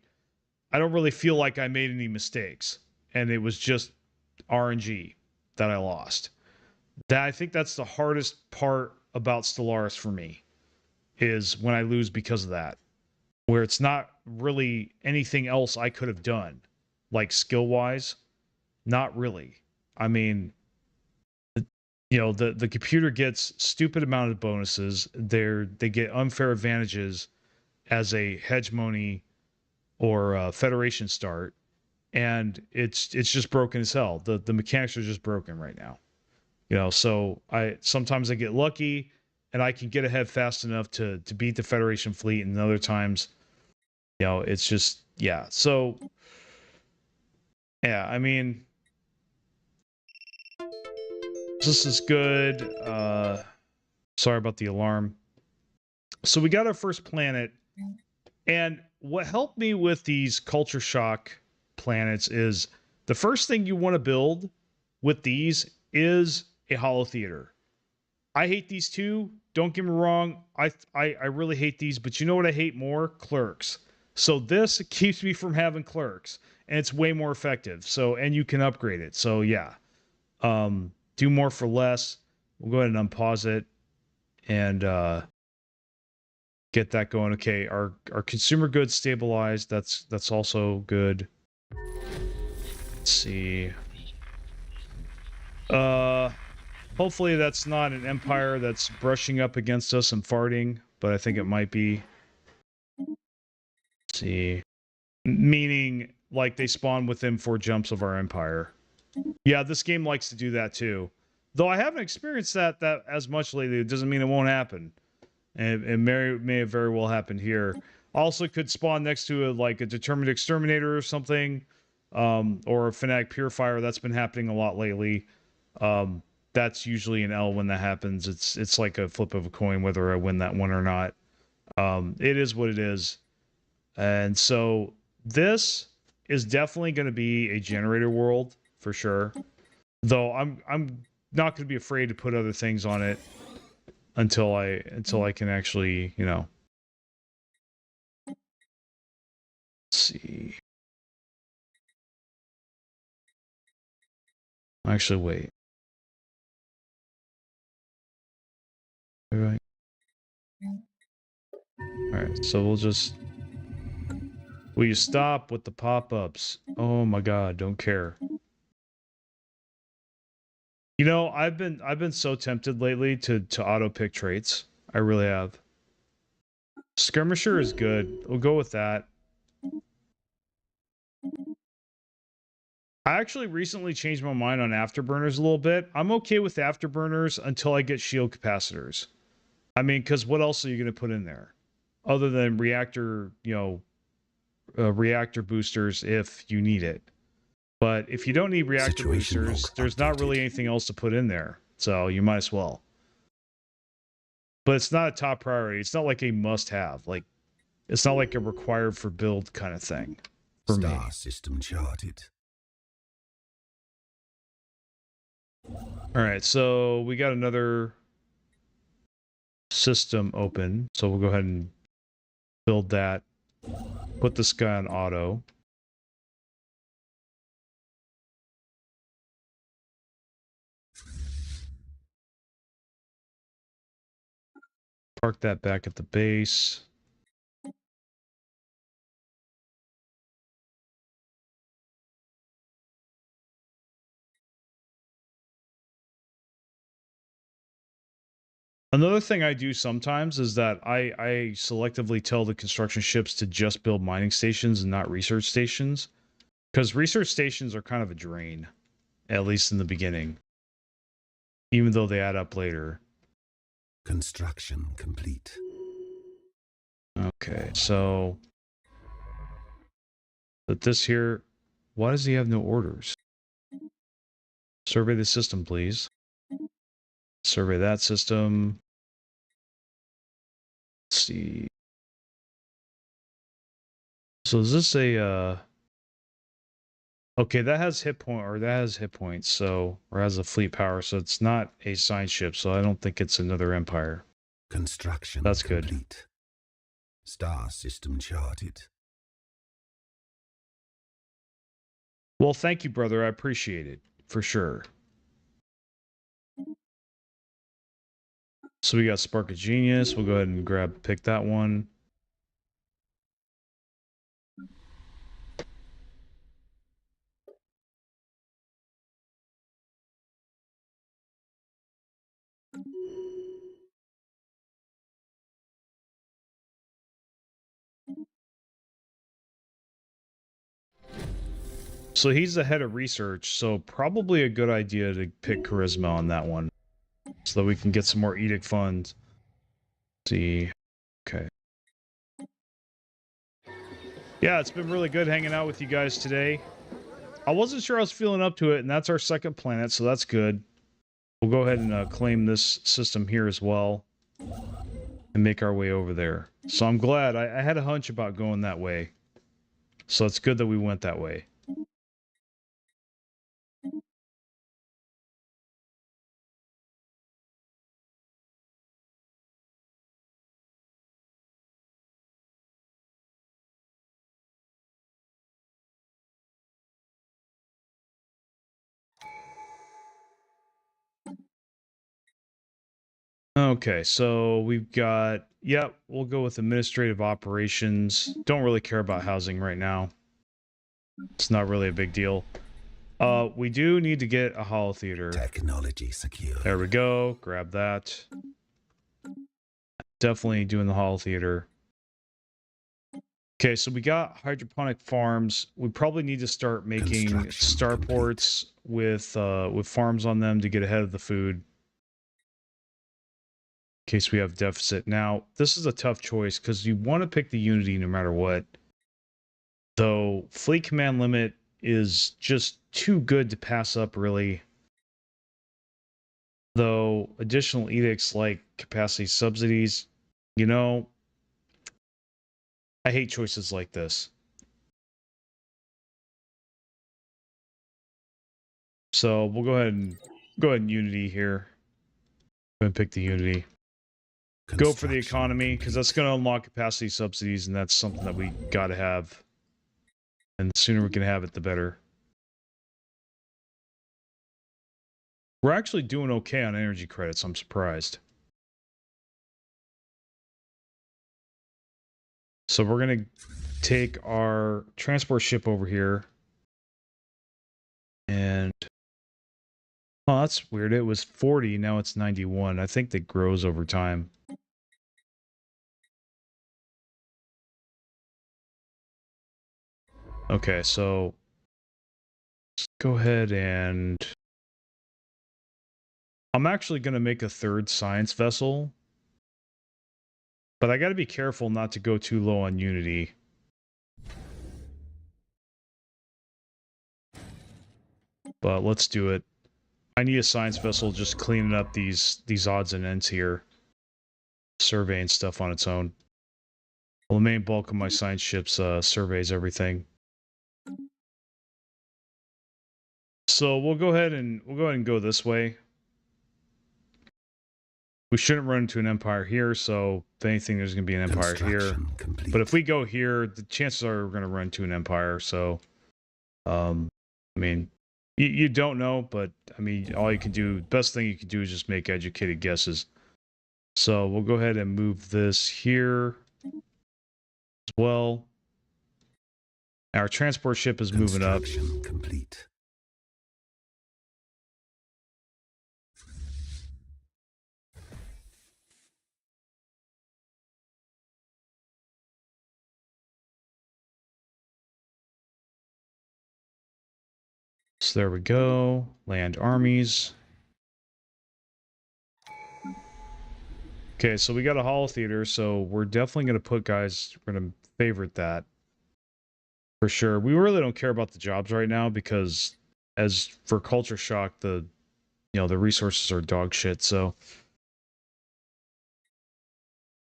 I don't really feel like I made any mistakes, and it was just RNG that I lost. That, I think that's the hardest part about Stellaris for me, is when I lose because of that, where it's not really anything else I could have done, like skill wise, not really. I mean, the computer gets stupid amount of bonuses. They get unfair advantages as a hegemony or a federation start, and it's just broken as hell. The mechanics are just broken right now. So I sometimes I get lucky and I can get ahead fast enough to beat the Federation fleet, and other times, it's just, yeah. So yeah, I mean, this is good. Sorry about the alarm. So we got our first planet. And what helped me with these culture shock planets is the first thing you want to build with these is a holo theater. I hate these two. Don't get me wrong. I really hate these, but you know what I hate more? Clerks. So this keeps me from having clerks, and it's way more effective. So, and you can upgrade it. So yeah, do more for less. We'll go ahead and unpause it and get that going. Okay, our consumer goods stabilized. That's also good. Let's see. Hopefully that's not an empire that's brushing up against us and farting, but I think it might be. Let's see. Meaning, like, they spawn within 4 jumps of our empire. Yeah, this game likes to do that too. Though I haven't experienced that as much lately, it doesn't mean it won't happen. And it may have very well happened here. Also could spawn next to a determined exterminator or something, or a fanatic purifier. That's been happening a lot lately. That's usually an L when that happens. It's like a flip of a coin whether I win that one or not. It is what it is. And so this is definitely going to be a generator world for sure. Though I'm not going to be afraid to put other things on it until I can actually, you know. Let's see. Actually, wait. All right, so we'll just... Will you stop with the pop-ups? Oh my god, don't care. You know, I've been so tempted lately to auto-pick traits. I really have. Skirmisher is good. We'll go with that. I actually recently changed my mind on afterburners a little bit. I'm okay with afterburners until I get shield capacitors. I mean, because what else are you going to put in there? Other than reactor, you know, reactor boosters if you need it. But if you don't need reactor boosters, there's not really anything else to put in there. So you might as well. But it's not a top priority. It's not like a must-have. Like, it's not like a required for build kind of thing for me. Star system charted. All right, so we got another system open. So we'll go ahead and build that. Put this guy on auto. Park that back at the base. Another thing I do sometimes is that I selectively tell the construction ships to just build mining stations and not research stations. Because research stations are kind of a drain, at least in the beginning. Even though they add up later. Construction complete. Okay, so... But this here... Why does he have no orders? Survey the system, please. Survey that system. Let's see. So is this a... Okay, that has hit point, or that has hit points, so, or has a fleet power, so it's not a science ship, so I don't think it's another empire. Construction That's good. complete. Star system charted. Well, thank you, brother. I appreciate it, for sure. So we got Spark of Genius. We'll go ahead and pick that one. So he's the head of research, so probably a good idea to pick Charisma on that one. So that we can get some more Edict funds. Let's see. Okay. Yeah, it's been really good hanging out with you guys today. I wasn't sure I was feeling up to it, and that's our second planet, so that's good. We'll go ahead and claim this system here as well. and make our way over there. So I'm glad. I had a hunch about going that way. So it's good that we went that way. Okay, so we've got, yep, we'll go with administrative operations. Don't really care about housing right now. It's not really a big deal. We do need to get a holo theater. Technology secure. There we go. Grab that. Definitely doing the holo theater. Okay, so we got hydroponic farms. We probably need to start making starports with farms on them to get ahead of the food. In case we have deficit. Now, this is a tough choice because you want to pick the Unity no matter what. Though fleet command limit is just too good to pass up, really. Though additional edicts like capacity subsidies, you know, I hate choices like this. So we'll go ahead and Unity here. Go ahead and pick the Unity. Go for the economy because that's going to unlock capacity subsidies, and that's something that we got to have. And the sooner we can have it, the better. We're actually doing okay on energy credits. I'm surprised. So we're going to take our transport ship over here. And oh, that's weird. It was 40, now it's 91. I think that grows over time. Okay, so let's go ahead and I'm actually going to make a third science vessel. But I got to be careful not to go too low on Unity. But let's do it. I need a science vessel just cleaning up these odds and ends here. Surveying stuff on its own. Well, the main bulk of my science ships surveys everything. So we'll go ahead and go this way. We shouldn't run into an empire here, so if anything, there's going to be an empire here. Complete. But if we go here, the chances are we're going to run into an empire, so... I mean, you don't know, but, I mean, all you can do... Best thing you can do is just make educated guesses. So we'll go ahead and move this here as well. Our transport ship is moving up. Complete. So there we go. Land armies. Okay, so we got a holo theater, so we're definitely going to put guys, we're going to favorite that. For sure. We really don't care about the jobs right now because as for culture shock, the resources are dog shit, so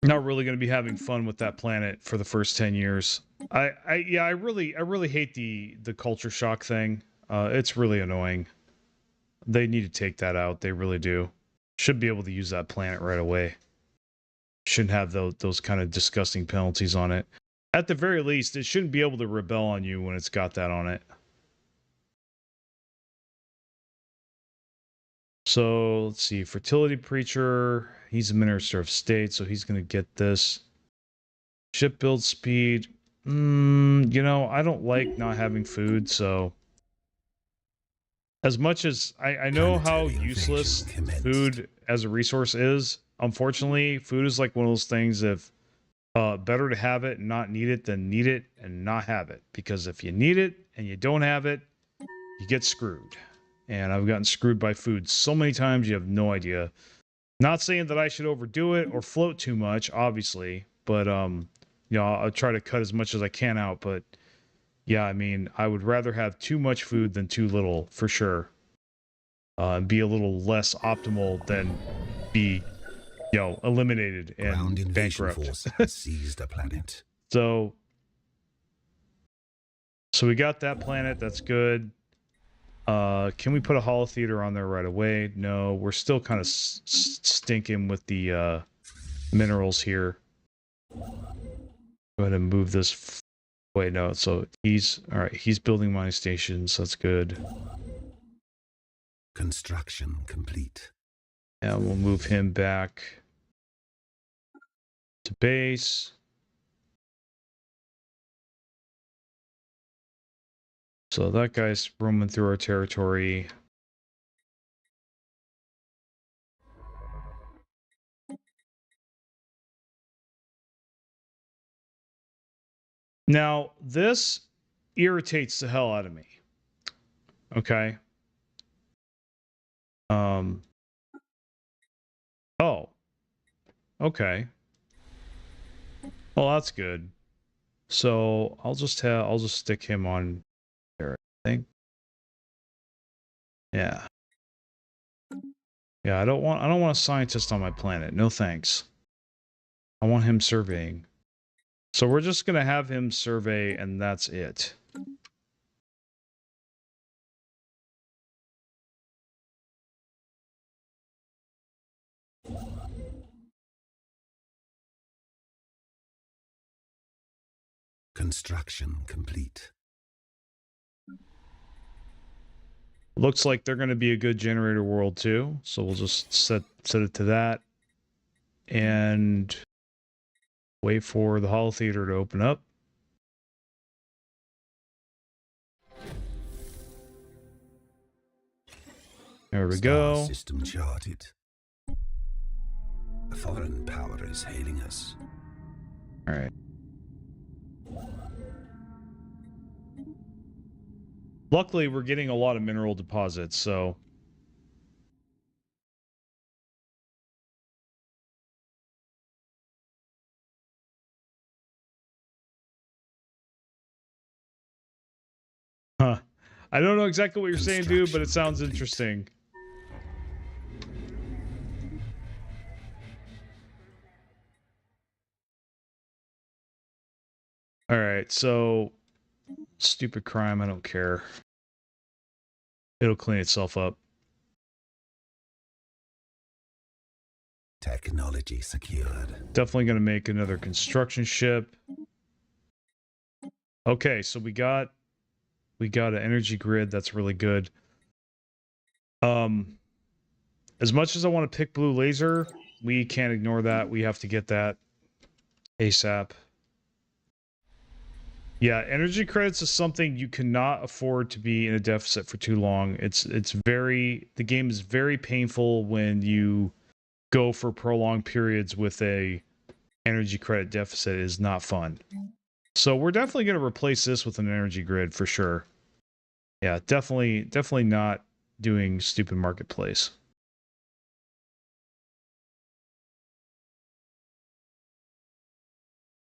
not really going to be having fun with that planet for the first 10 years. I really hate the culture shock thing. It's really annoying. They need to take that out. They really do. Should be able to use that planet right away. Shouldn't have those kind of disgusting penalties on it. At the very least, it shouldn't be able to rebel on you when it's got that on it. So, let's see. Fertility Preacher. He's a Minister of State, so he's going to get this. Ship build speed. I don't like not having food, so... As much as I know how useless food as a resource is, unfortunately, food is like one of those things if better to have it and not need it than need it and not have it. Because if you need it and you don't have it, you get screwed. And I've gotten screwed by food so many times you have no idea. Not saying that I should overdo it or float too much, obviously, but I'll try to cut as much as I can out, but yeah, I mean, I would rather have too much food than too little, for sure. Be a little less optimal than be eliminated Ground and invasion bankrupt. force has seized a planet. So we got that planet. That's good. Can we put a holo theater on there right away? No, we're still kind of stinking with the minerals here. Go ahead and move this. Wait, no. So he's all right. He's building mining stations. That's good. Construction complete. And we'll move him back to base. So that guy's roaming through our territory. Now, this irritates the hell out of me. Okay. Oh. Okay. Well, that's good. So I'll just stick him on there, I think. Yeah. Yeah, I don't want a scientist on my planet. No thanks. I want him surveying. So we're just gonna have him survey and that's it. Construction complete. Looks like they're going to be a good generator world too, so we'll just set it to that and wait for the holo theater to open up. There we go. System charted. A foreign power is hailing us. All right. Luckily, we're getting a lot of mineral deposits, so I don't know exactly what you're saying, dude, but it sounds interesting. All right, so stupid crime, I don't care. It'll clean itself up. Technology secured. Definitely going to make another construction ship. Okay, so we got an energy grid. That's really good. As much as I want to pick blue laser, we can't ignore that. We have to get that ASAP. Yeah, energy credits is something you cannot afford to be in a deficit for too long. The game is very painful when you go for prolonged periods with a energy credit deficit. It is not fun. So we're definitely going to replace this with an energy grid for sure. Yeah, definitely not doing stupid marketplace.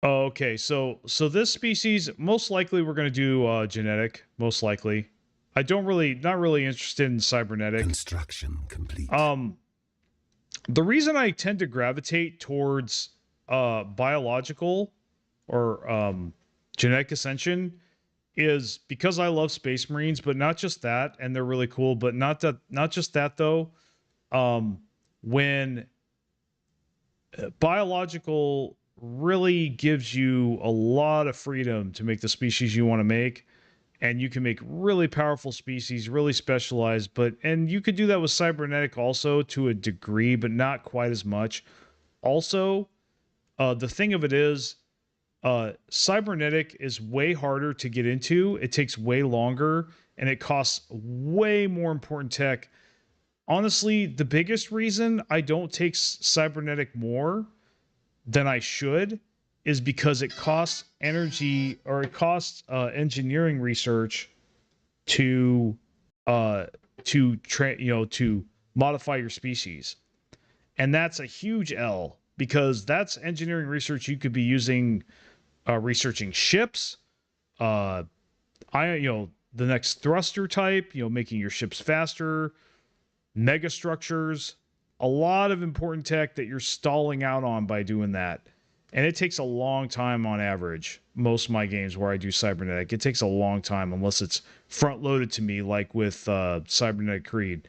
Oh, okay, so this species, most likely we're going to do genetic, most likely. Not really interested in cybernetic. Construction complete. The reason I tend to gravitate towards biological or genetic ascension is because I love Space Marines, but not just that, and they're really cool, but not just that though. When biological really gives you a lot of freedom to make the species you want to make, and you can make really powerful species, really specialized, and you could do that with cybernetic also to a degree, but not quite as much. Also, the thing of it is, cybernetic is way harder to get into. It takes way longer, and it costs way more important tech. Honestly, the biggest reason I don't take cybernetic more than I should is because it costs energy, or it costs engineering research to modify your species. And that's a huge L, because that's engineering research you could be using researching ships, the next thruster type, making your ships faster, mega structures, a lot of important tech that you're stalling out on by doing that. And it takes a long time on average. Most of my games where I do cybernetic, it takes a long time unless it's front loaded to me, like with Cybernetic Creed.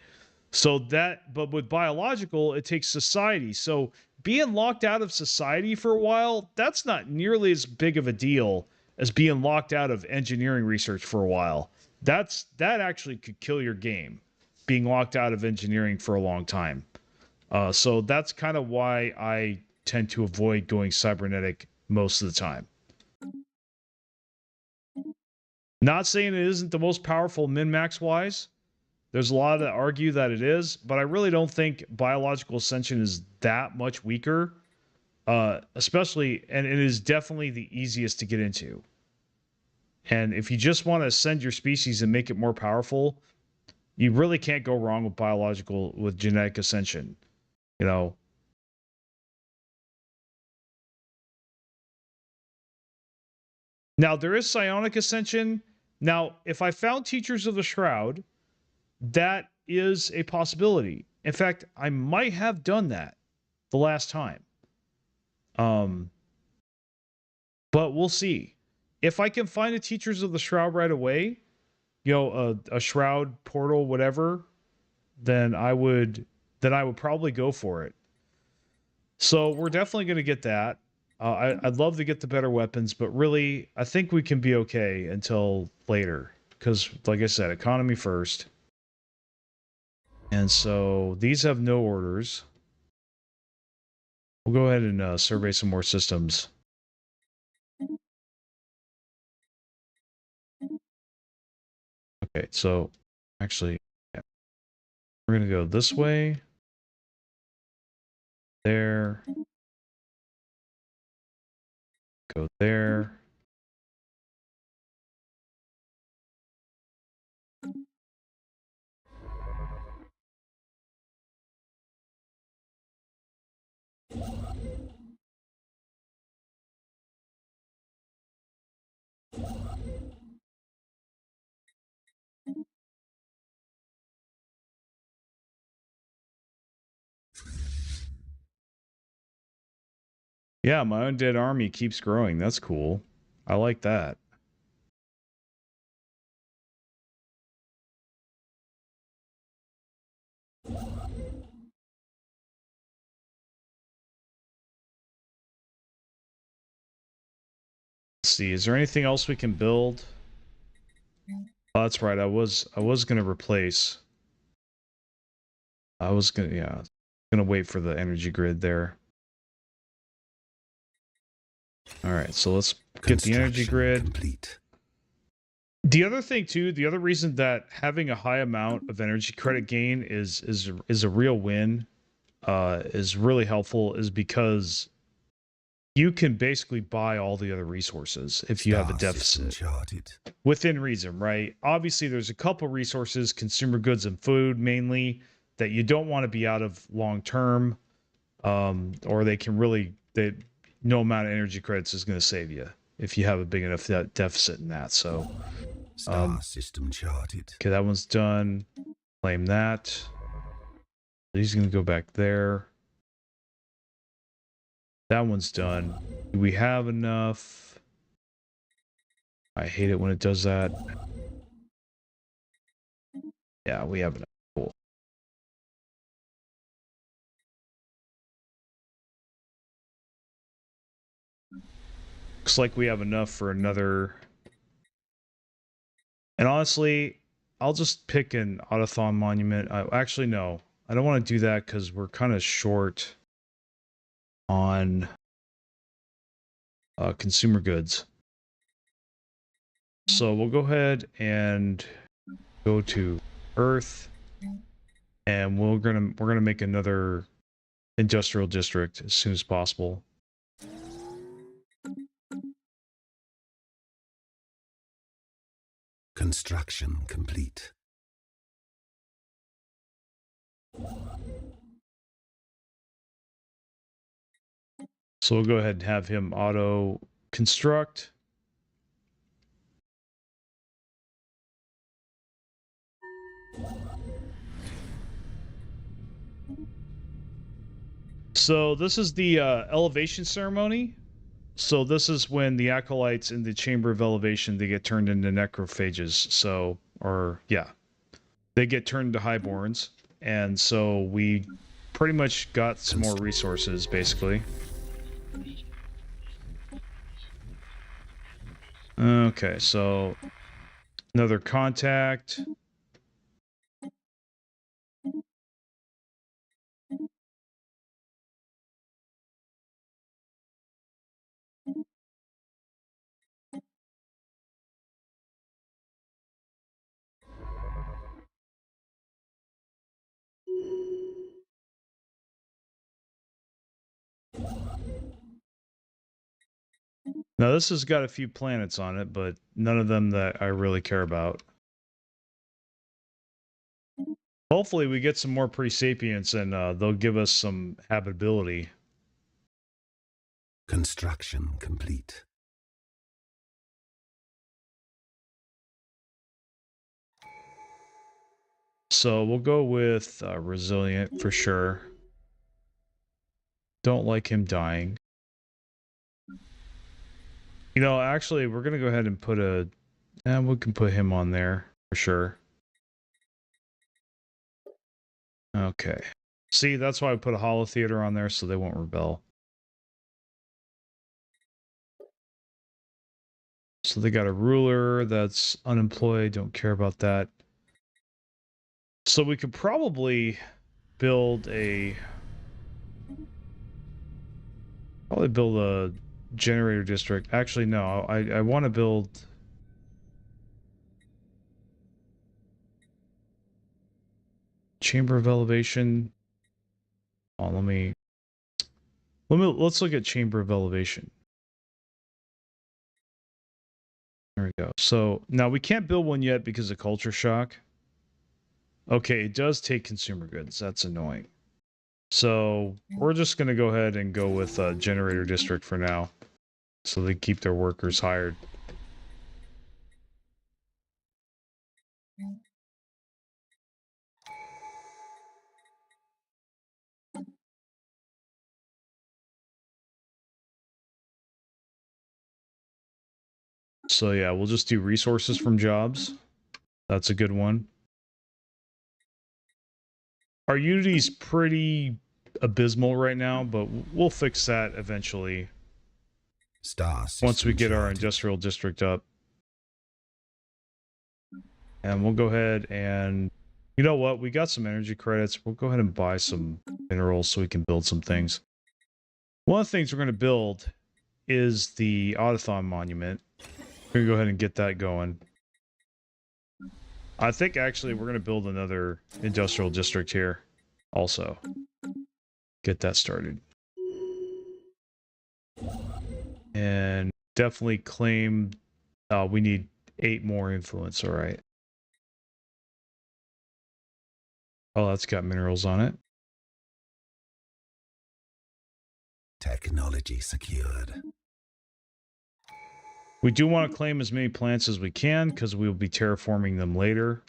So that, but with biological, it takes society. So being locked out of society for a while, that's not nearly as big of a deal as being locked out of engineering research for a while. That actually could kill your game, being locked out of engineering for a long time. So that's kind of why I tend to avoid going cybernetic most of the time. Not saying it isn't the most powerful min-max wise. There's a lot that argue that it is, but I really don't think biological ascension is that much weaker. Especially, and it is definitely the easiest to get into. And if you just want to ascend your species and make it more powerful, you really can't go wrong with genetic ascension. You know. Now there is psionic ascension. Now, if I found Teachers of the Shroud, that is a possibility. In fact, I might have done that the last time. But we'll see. If I can find a Teachers of the Shroud right away, a Shroud portal, whatever, then I would probably go for it. So we're definitely going to get that. I'd love to get the better weapons, but really, I think we can be okay until later. Because, like I said, economy first. And so these have no orders. We'll go ahead and survey some more systems. Okay, so actually, yeah. We're going to go this way. There. Go there. Yeah, my undead army keeps growing. That's cool. I like that. Let's see, is there anything else we can build? Oh, that's right. I was gonna replace. Gonna wait for the energy grid there. All right, so let's get the energy grid complete. The other thing too, the other reason that having a high amount of energy credit gain is a real win, is really helpful, is because you can basically buy all the other resources if you have a deficit within reason, right? Obviously, there's a couple resources, consumer goods and food mainly, that you don't want to be out of long term, or no amount of energy credits is going to save you if you have a big enough deficit in that. So, Star system charted. Okay, that one's done. Claim that. He's going to go back there. That one's done. Do we have enough? I hate it when it does that. Yeah, we have enough. Cool. Looks like we have enough for another. And honestly, I'll just pick an Autothon monument. Actually, no. I don't want to do that because we're kind of short on consumer goods. So we'll go ahead and go to Earth, and we're gonna make another industrial district as soon as possible. Construction complete. So we'll go ahead and have him auto construct. So this is the elevation ceremony. So this is when the acolytes in the chamber of elevation, they get turned into necrophages. So, or yeah, they get turned into highborns. And so we pretty much got some more resources, basically. Okay, so another contact. Now this has got a few planets on it, but none of them that I really care about. Hopefully we get some more pre-sapients and they'll give us some habitability. Construction complete. So we'll go with resilient for sure. Don't like him dying. You know, actually, we're going to go ahead and put a... we can put him on there for sure. Okay. See, that's why I put a holotheater on there so they won't rebel. So they got a ruler that's unemployed. Don't care about that. So we could probably build a... Probably build a generator district. Actually, no. I want to build... Chamber of elevation. Oh, let's look at chamber of elevation. There we go. So now we can't build one yet because of culture shock. Okay, it does take consumer goods. That's annoying. So we're just going to go ahead and go with generator district for now. So they keep their workers hired. So yeah, we'll just do resources from jobs. That's a good one. Our Unity's pretty abysmal right now, but we'll fix that eventually. Once we get our industrial district up. And we'll go ahead and... You know what? We got some energy credits. We'll go ahead and buy some minerals so we can build some things. One of the things we're going to build is the Autothon Monument. We're going to go ahead and get that going. I think actually we're going to build another industrial district here also. Get that started. And definitely claim... we need 8 more influence, all right. Oh, that's got minerals on it. Technology secured. We do want to claim as many plants as we can because we'll be terraforming them later.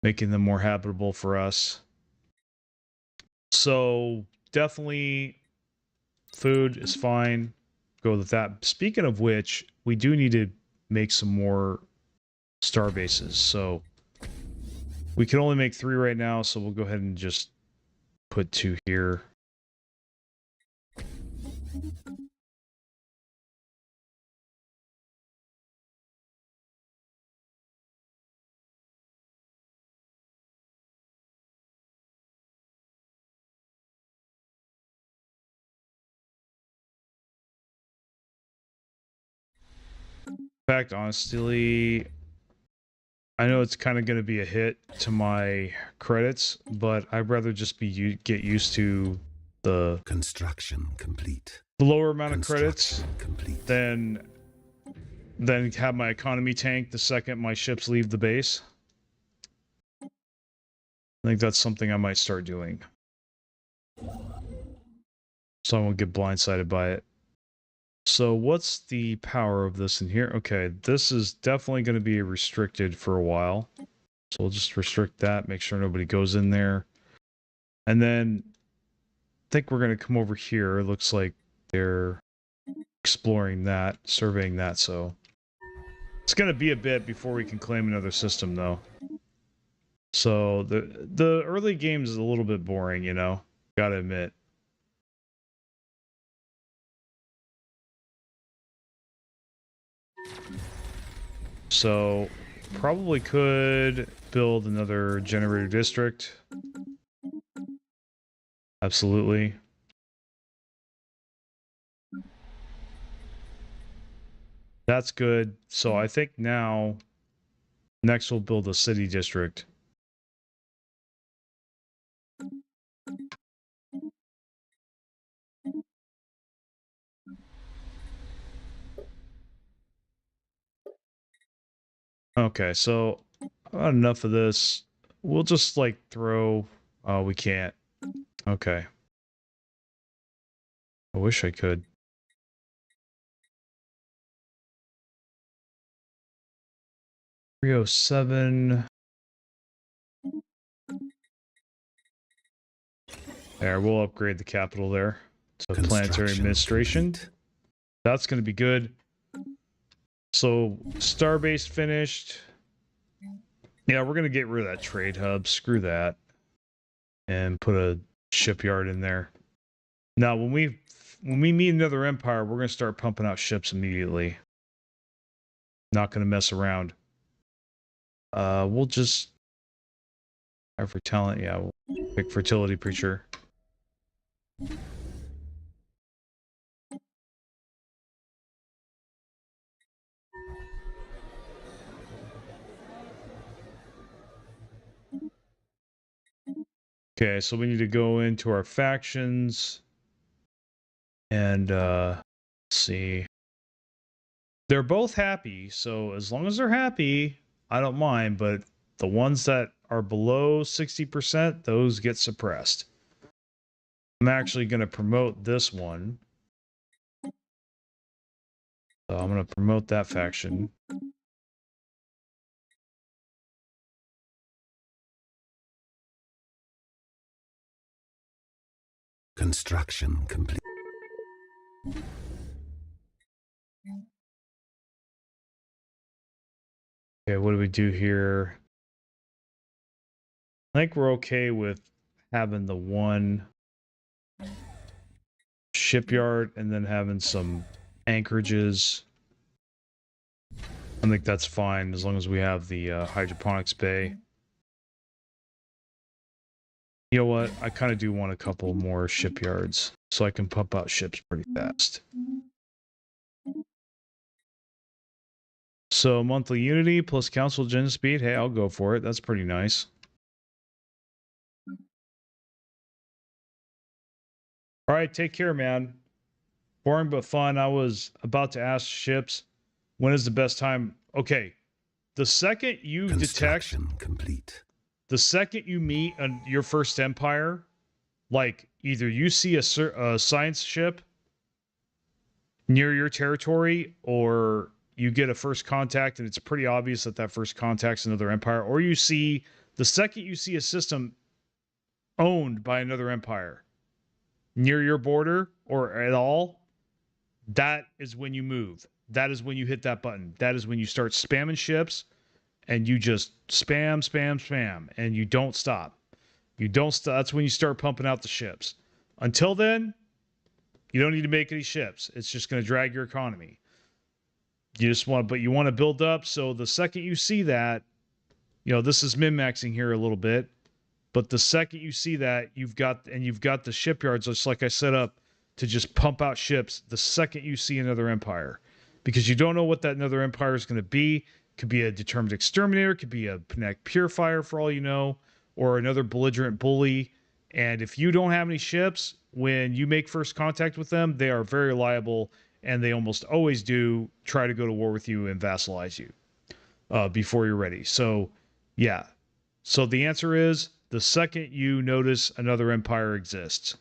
Making them more habitable for us. So definitely food is fine. Go with that. Speaking of which, we do need to make some more star bases. So we can only make 3 right now, so we'll go ahead and just put 2 here. In fact, honestly, I know it's kind of going to be a hit to my credits, but I'd rather just get used to the construction complete. The lower amount of credits complete. than have my economy tank the second my ships leave the base. I think that's something I might start doing. So I won't get blindsided by it. So what's the power of this in here? Okay, this is definitely going to be restricted for a while. So we'll just restrict that, make sure nobody goes in there. And then think we're going to come over here. It looks like they're exploring that, surveying that, so it's going to be a bit before we can claim another system, though. So the early games is a little bit boring, you know, gotta admit. So probably could build another generator district. Absolutely. That's good. So I think now next we'll build a city district. Okay, so enough of this. We'll just like throw. Oh, we can't. Okay. I wish I could. 307. There, we'll upgrade the capital there to planetary administration. Complete. That's going to be good. So, Starbase finished. Yeah, we're going to get rid of that trade hub. Screw that. And put a shipyard in there. Now, when we meet another empire, we're going to start pumping out ships immediately. Not going to mess around. We'll just... For talent, yeah, we'll pick fertility preacher. Okay, so we need to go into our factions and let's see. They're both happy, so as long as they're happy, I don't mind, but the ones that are below 60%, those get suppressed. I'm actually going to promote this one. So I'm going to promote that faction. Construction complete. Okay, what do we do here? I think we're okay with having the one shipyard and then having some anchorages. I think that's fine as long as we have the hydroponics bay. You know what? I kind of do want a couple more shipyards so I can pump out ships pretty fast. So monthly unity plus council gen speed. Hey, I'll go for it. That's pretty nice. All right, take care, man. Boring but fun. I was about to ask ships, when is the best time? Okay, the second you detect, complete. the second you meet your first empire, like either you see a science ship near your territory, or you get a first contact and it's pretty obvious that that first contact's another empire, or you see, the second you see a system owned by another empire near your border or at all, that is when you move. That is when you hit that button. That is when you start spamming ships and you just spam, spam, spam, and you don't stop. You don't stop. That's when you start pumping out the ships. Until then, you don't need to make any ships. It's just going to drag your economy. You just want, but you want to build up. So the second you see that, you know, this is min-maxing here a little bit, but the second you see that, you've got the shipyards, just like I set up to just pump out ships the second you see another empire, because you don't know what that another empire is going to be. Could be a determined exterminator, could be a purifier for all you know, or another belligerent bully. And if you don't have any ships, when you make first contact with them, they are very liable, and they almost always do try to go to war with you and vassalize you before you're ready. So, yeah. So the answer is, the second you notice another empire exists,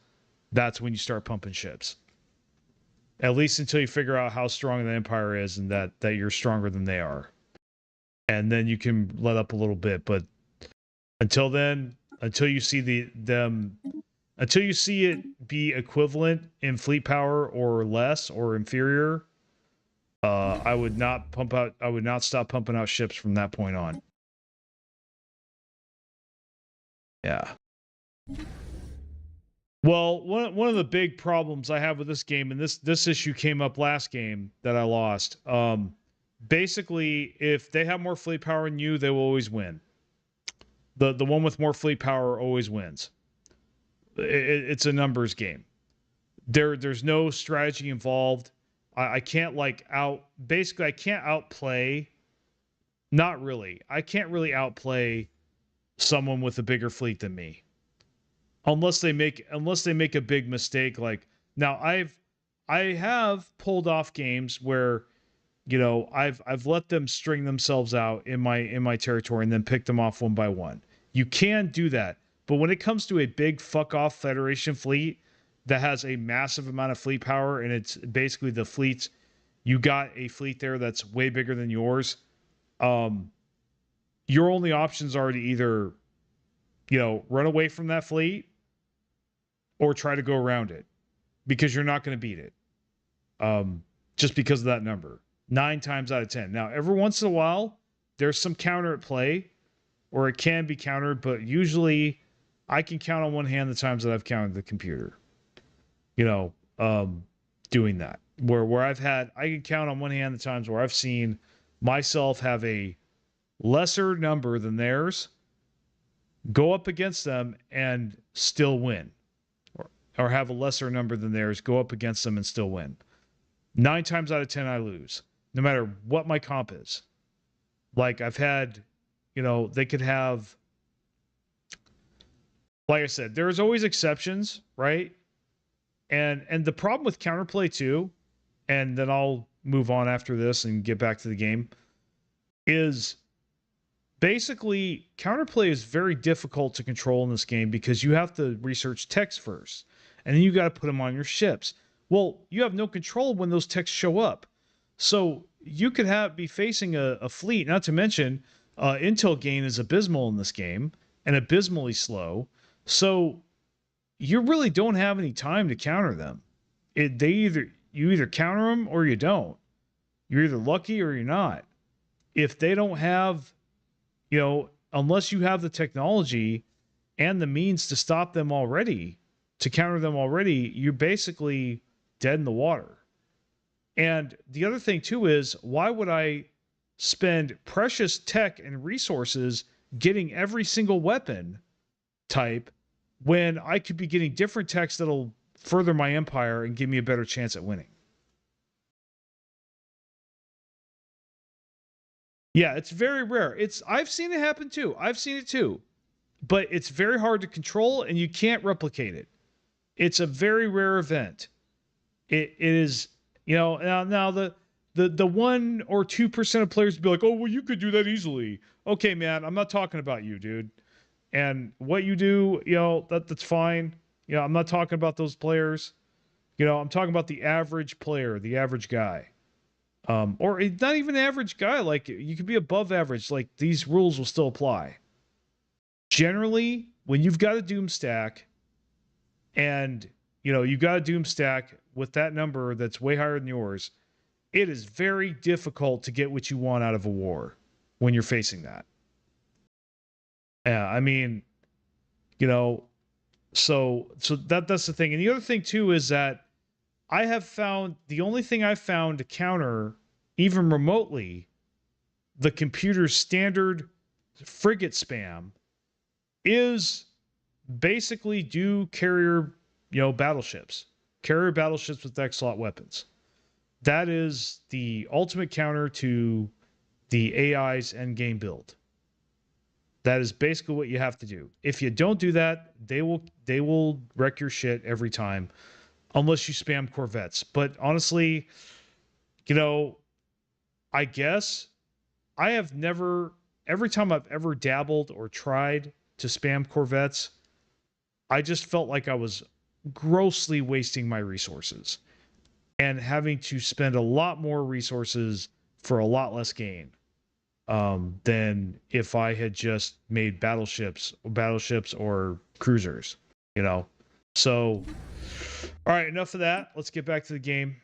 that's when you start pumping ships. At least until you figure out how strong the empire is and that you're stronger than they are. And then you can let up a little bit. But until then, until you see them Until you see it be equivalent in fleet power or less or inferior, I would not pump out. I would not stop pumping out ships from that point on. Yeah. Well, one of the big problems I have with this game, and this issue came up last game that I lost. Basically, if they have more fleet power than you, they will always win. The one with more fleet power always wins. It's a numbers game. There's no strategy involved. I can't like out. Basically, I can't outplay. Not really. I can't really outplay someone with a bigger fleet than me, unless they make a big mistake. Like now, I have pulled off games where I've let them string themselves out in my territory and then pick them off one by one. You can do that, but when it comes to a big fuck off Federation fleet that has a massive amount of fleet power and it's basically the fleets, you got a fleet there that's way bigger than yours. Your only options are to either run away from that fleet or try to go around it, because you're not going to beat it. Just because of that number. 9 times out of 10. Now, every once in a while, there's some counter at play, or it can be countered, but usually I can count on one hand the times that I've counted the computer. Doing that. Where I can count on one hand the times where I've seen myself have a lesser number than theirs, go up against them and still win. Or have a lesser number than theirs, go up against them and still win. 9 times out of 10, I lose, no matter what my comp is. Like I've had, they could have, like I said, there's always exceptions, right? And the problem with counterplay too, and then I'll move on after this and get back to the game, is basically counterplay is very difficult to control in this game because you have to research text first, and then you got to put them on your ships. Well, you have no control when those texts show up. So you could be facing a fleet, not to mention intel gain is abysmal in this game and abysmally slow. So you really don't have any time to counter them. You either counter them or you don't. You're either lucky or you're not. If they don't have, unless you have the technology and the means to stop them already, to counter them already, you're basically dead in the water. And the other thing too is, why would I spend precious tech and resources getting every single weapon type when I could be getting different techs that'll further my empire and give me a better chance at winning? Yeah, it's very rare. I've seen it happen too. I've seen it too. But it's very hard to control and you can't replicate it. It's a very rare event. It is, now the 1 or 2% of players be like, oh, well, you could do that easily. Okay, man, I'm not talking about you, dude. And what you do, that's fine. I'm not talking about those players. I'm talking about the average player, the average guy. Or not even average guy. Like, you could be above average. Like, these rules will still apply. Generally, when you've got a doom stack and, you've got a doom stack with that number that's way higher than yours, it is very difficult to get what you want out of a war when you're facing that. Yeah, I mean, so that's the thing. And the other thing too is that I have found the only thing I've found to counter even remotely the computer's standard frigate spam is basically do carrier, battleships. Carrier battleships with X-slot weapons. That is the ultimate counter to the AI's endgame build. That is basically what you have to do. If you don't do that, they will wreck your shit every time, unless you spam Corvettes. But honestly, I guess I have never, every time I've ever dabbled or tried to spam Corvettes, I just felt like I was grossly wasting my resources and having to spend a lot more resources for a lot less gain than if I had just made battleships or cruisers, So, all right, enough of that. Let's get back to the game.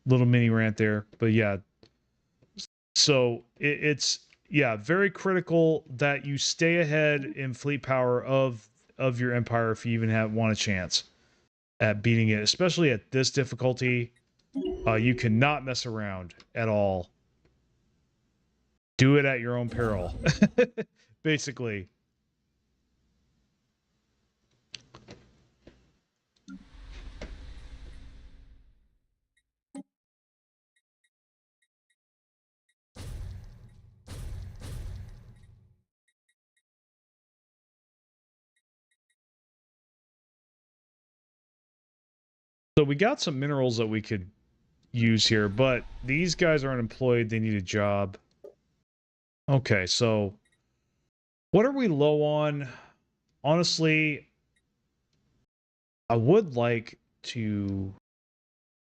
Little mini rant there, but yeah. So it's yeah, very critical that you stay ahead in fleet power of your empire if you even want a chance at beating it, especially at this difficulty. You cannot mess around at all. Do it at your own peril, basically. So we got some minerals that we could use here, but these guys aren't employed. They need a job. Okay, so what are we low on? Honestly, I would like to.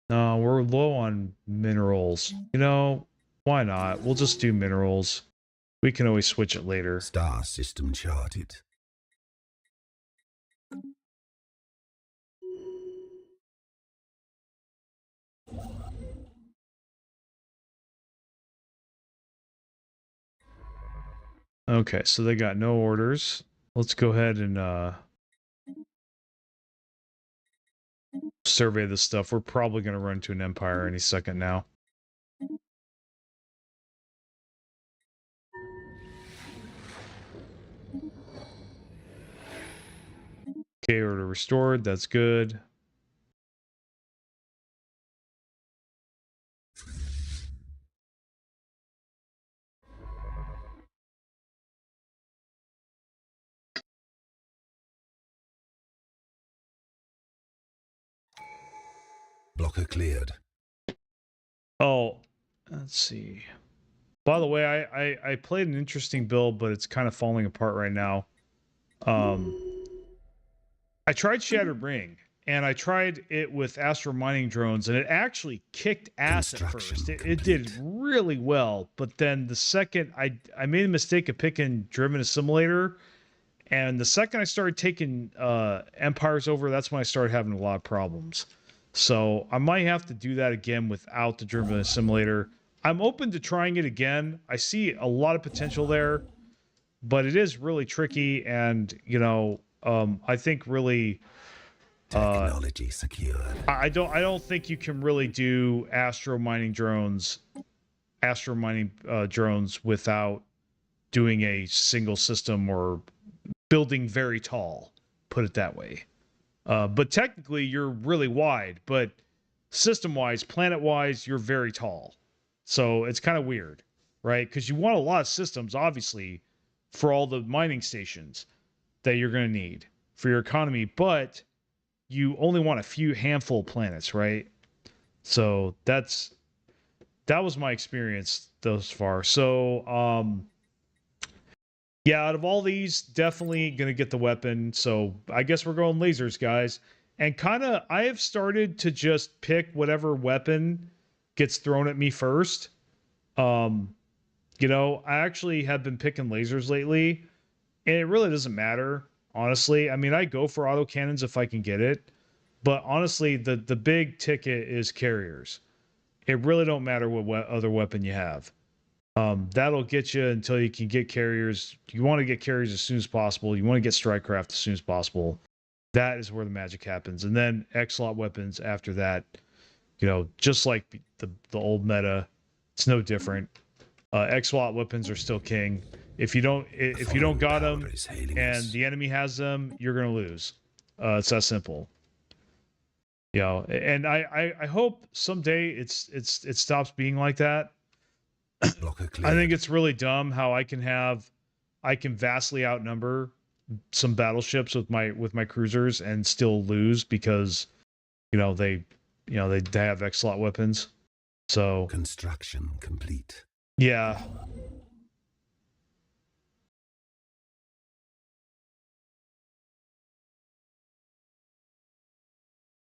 No, we're low on minerals. You know, why not? We'll just do minerals. We can always switch it later. Star system charted. Okay, so they got no orders. Let's go ahead and survey this stuff. We're probably going to run into an empire any second now. Okay, order restored. That's good. Blocker cleared. Oh, let's see. By the way, I played an interesting build, but it's kind of falling apart right now. I tried Shattered Ring, and I tried it with Astro Mining Drones, and it actually kicked ass at first. It did really well, but then the second I made a mistake of picking Driven Assimilator, and the second I started taking Empires over, that's when I started having a lot of problems. So I might have to do that again without the Driven Assimilator. I'm open to trying it again. I see a lot of potential there, but it is really tricky, and I think really technology secured. I don't think you can really do astro mining drones without doing a single system or building very tall, put it that way. But technically you're really wide, but system wise, planet wise, you're very tall. So it's kind of weird, right? Because you want a lot of systems, obviously, for all the mining stations that you're going to need for your economy, but you only want a few handful of planets, right? So that was my experience thus far. So yeah, out of all these, definitely gonna get the weapon. So I guess we're going lasers, guys. And kind of, I have started to just pick whatever weapon gets thrown at me first. Um, I actually have been picking lasers lately, and it really doesn't matter, honestly. I mean, I go for autocannons if I can get it, but honestly, the big ticket is carriers. It really don't matter what other weapon you have. That'll get you until you can get carriers. You want to get carriers as soon as possible. You want to get strike craft as soon as possible. That is where the magic happens. And then X-Lot weapons after that, just like the old meta, it's no different. X-Lot weapons are still king. If you don't got them and the enemy has them, you're gonna lose. It's that simple. And I hope someday it stops being like that. I think it's really dumb how I can vastly outnumber some battleships with my cruisers and still lose because they have X-Lot weapons. So construction complete. Yeah.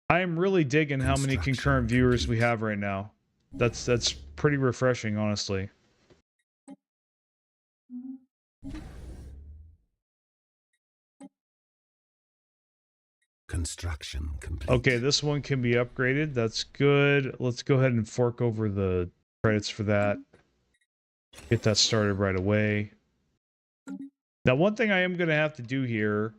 I'm really digging how many concurrent viewers we have right now. That's pretty refreshing, honestly. Construction complete. Okay, this one can be upgraded. That's good. Let's go ahead and fork over the credits for that. Get that started right away. Now, one thing I am going to have to do here,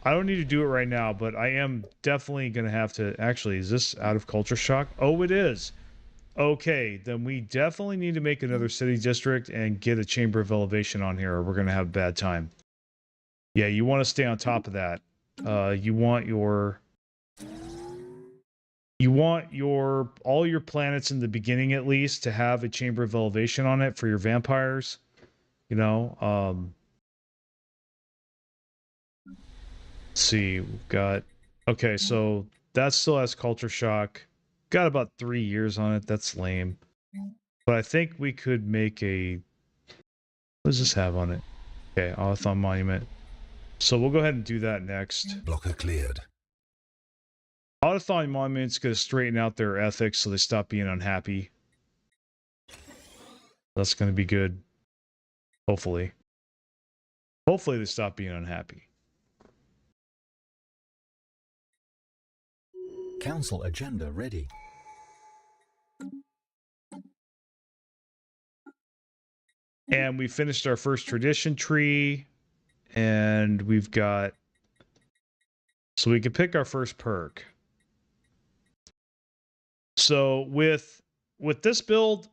I don't need to do it right now, but I am definitely going to have to... Actually, is this out of culture shock? Oh, it is. Okay, then we definitely need to make another city district and get a chamber of elevation on here, or we're going to have a bad time. Yeah, you want to stay on top of that. You want all your planets in the beginning at least to have a chamber of elevation on it for your vampires. You know, let's see, we've got, okay, so that still has culture shock. Got about 3 years on it. That's lame. But I think we could make a, what does this have on it? Okay, Autothon Monument. So we'll go ahead and do that next. Blocker cleared. Autothon Monument's going to straighten out their ethics so they stop being unhappy. That's going to be good. Hopefully. Hopefully they stop being unhappy. Council agenda ready. And we finished our first tradition tree. And we've got... So we can pick our first perk. So with this build,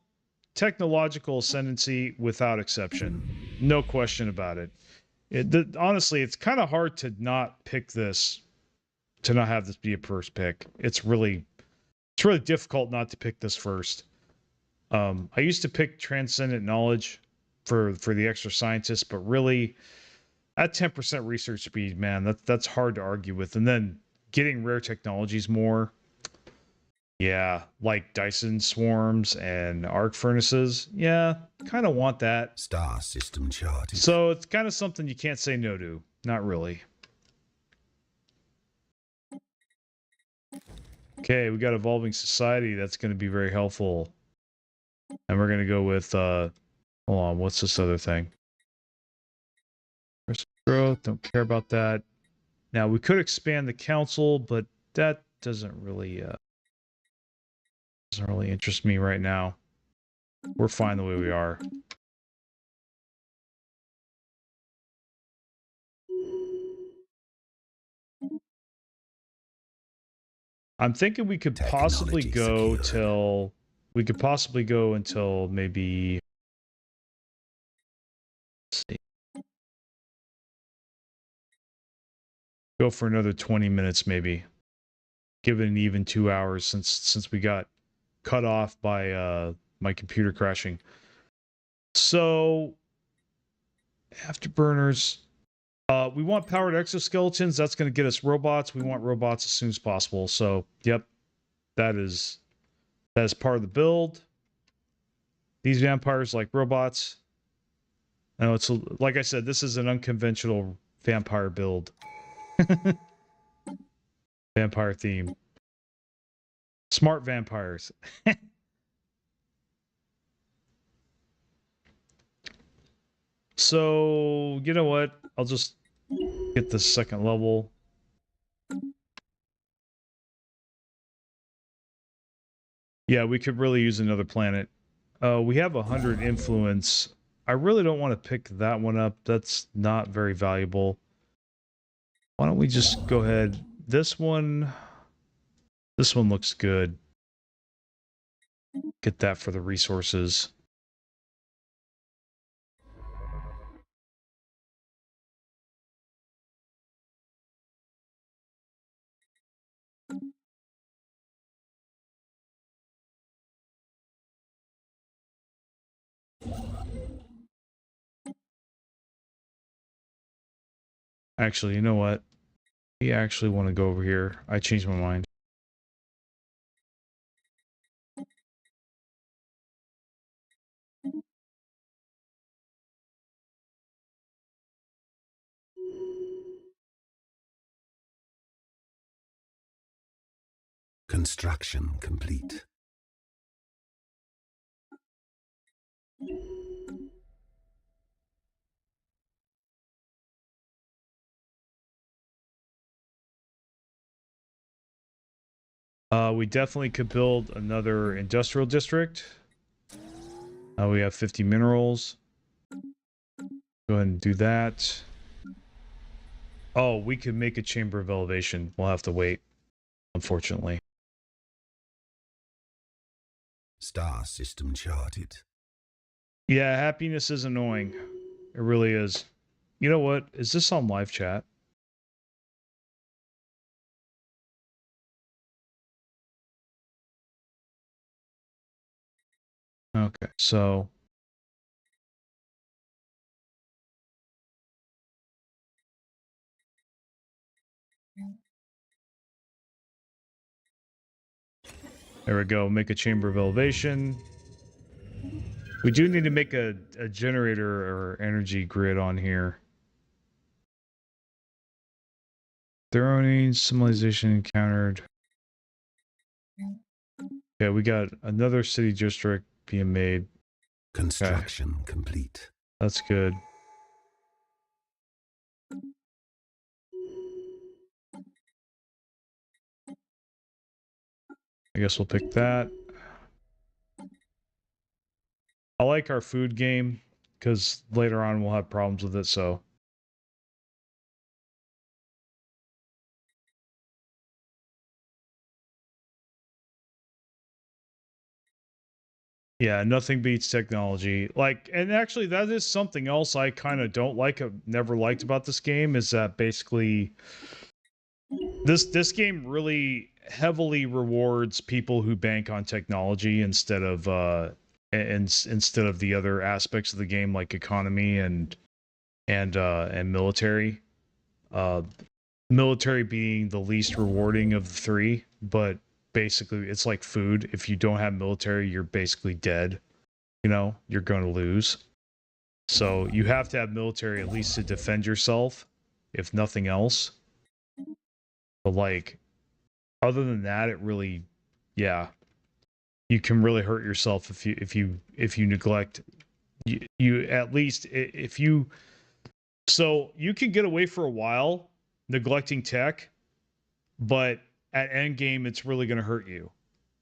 technological ascendancy without exception. No question about it. Honestly, it's kind of hard to not pick this, to not have this be a first pick. It's really difficult not to pick this first. I used to pick transcendent knowledge for the extra scientists, but really at 10% research speed, man, that's hard to argue with. And then getting rare technologies more. Yeah, like Dyson swarms and arc furnaces. Yeah, kind of want that. Star system charted. So it's kind of something you can't say no to. Not really. Okay, we got Evolving Society. That's going to be very helpful. And we're going to go with, hold on, what's this other thing? Growth, don't care about that. Now, we could expand the council, but that doesn't really interest me right now. We're fine the way we are. I'm thinking we could possibly go till... We could possibly go until maybe... Let's see. Go for another 20 minutes maybe. Give it an even 2 hours since we got cut off by my computer crashing. So afterburners, we want powered exoskeletons. That's going to get us robots. We want robots as soon as possible. So yep, that is part of the build. These vampires like robots. No, it's like I said, this is an unconventional vampire build. Vampire theme. Smart vampires. So, you know what? I'll just get the second level. Yeah, we could really use another planet. We have 100 influence. I really don't want to pick that one up. That's not very valuable. Why don't we just go ahead? This one looks good. Get that for the resources. Actually, you know what? We actually want to go over here. I changed my mind. Construction complete. We definitely could build another industrial district. We have 50 minerals. Go ahead and do that. Oh, we could make a chamber of elevation. We'll have to wait, unfortunately. Star system charted. Yeah, happiness is annoying. It really is. You know what? Is this on live chat? Okay, so there we go. Make a chamber of elevation. We do need to make a generator or energy grid on here. Throwing civilization encountered. Yeah, we got another city district being made. Construction complete. That's good. I guess we'll pick that. I like our food game because later on we'll have problems with it, so. Yeah, nothing beats technology. Like, and actually that is something else I kind of don't like, never liked about this game, is that basically this game really heavily rewards people who bank on technology instead of instead of the other aspects of the game like economy and military. Uh Military being the least rewarding of the three, but basically it's like food. If you don't have military, you're basically dead. You know, you're going to lose. So you have to have military at least to defend yourself, if nothing else. But like, other than that, it really, yeah, you can really hurt yourself if you neglect. You at least if you, so you can get away for a while neglecting tech, but at end game it's really going to hurt you.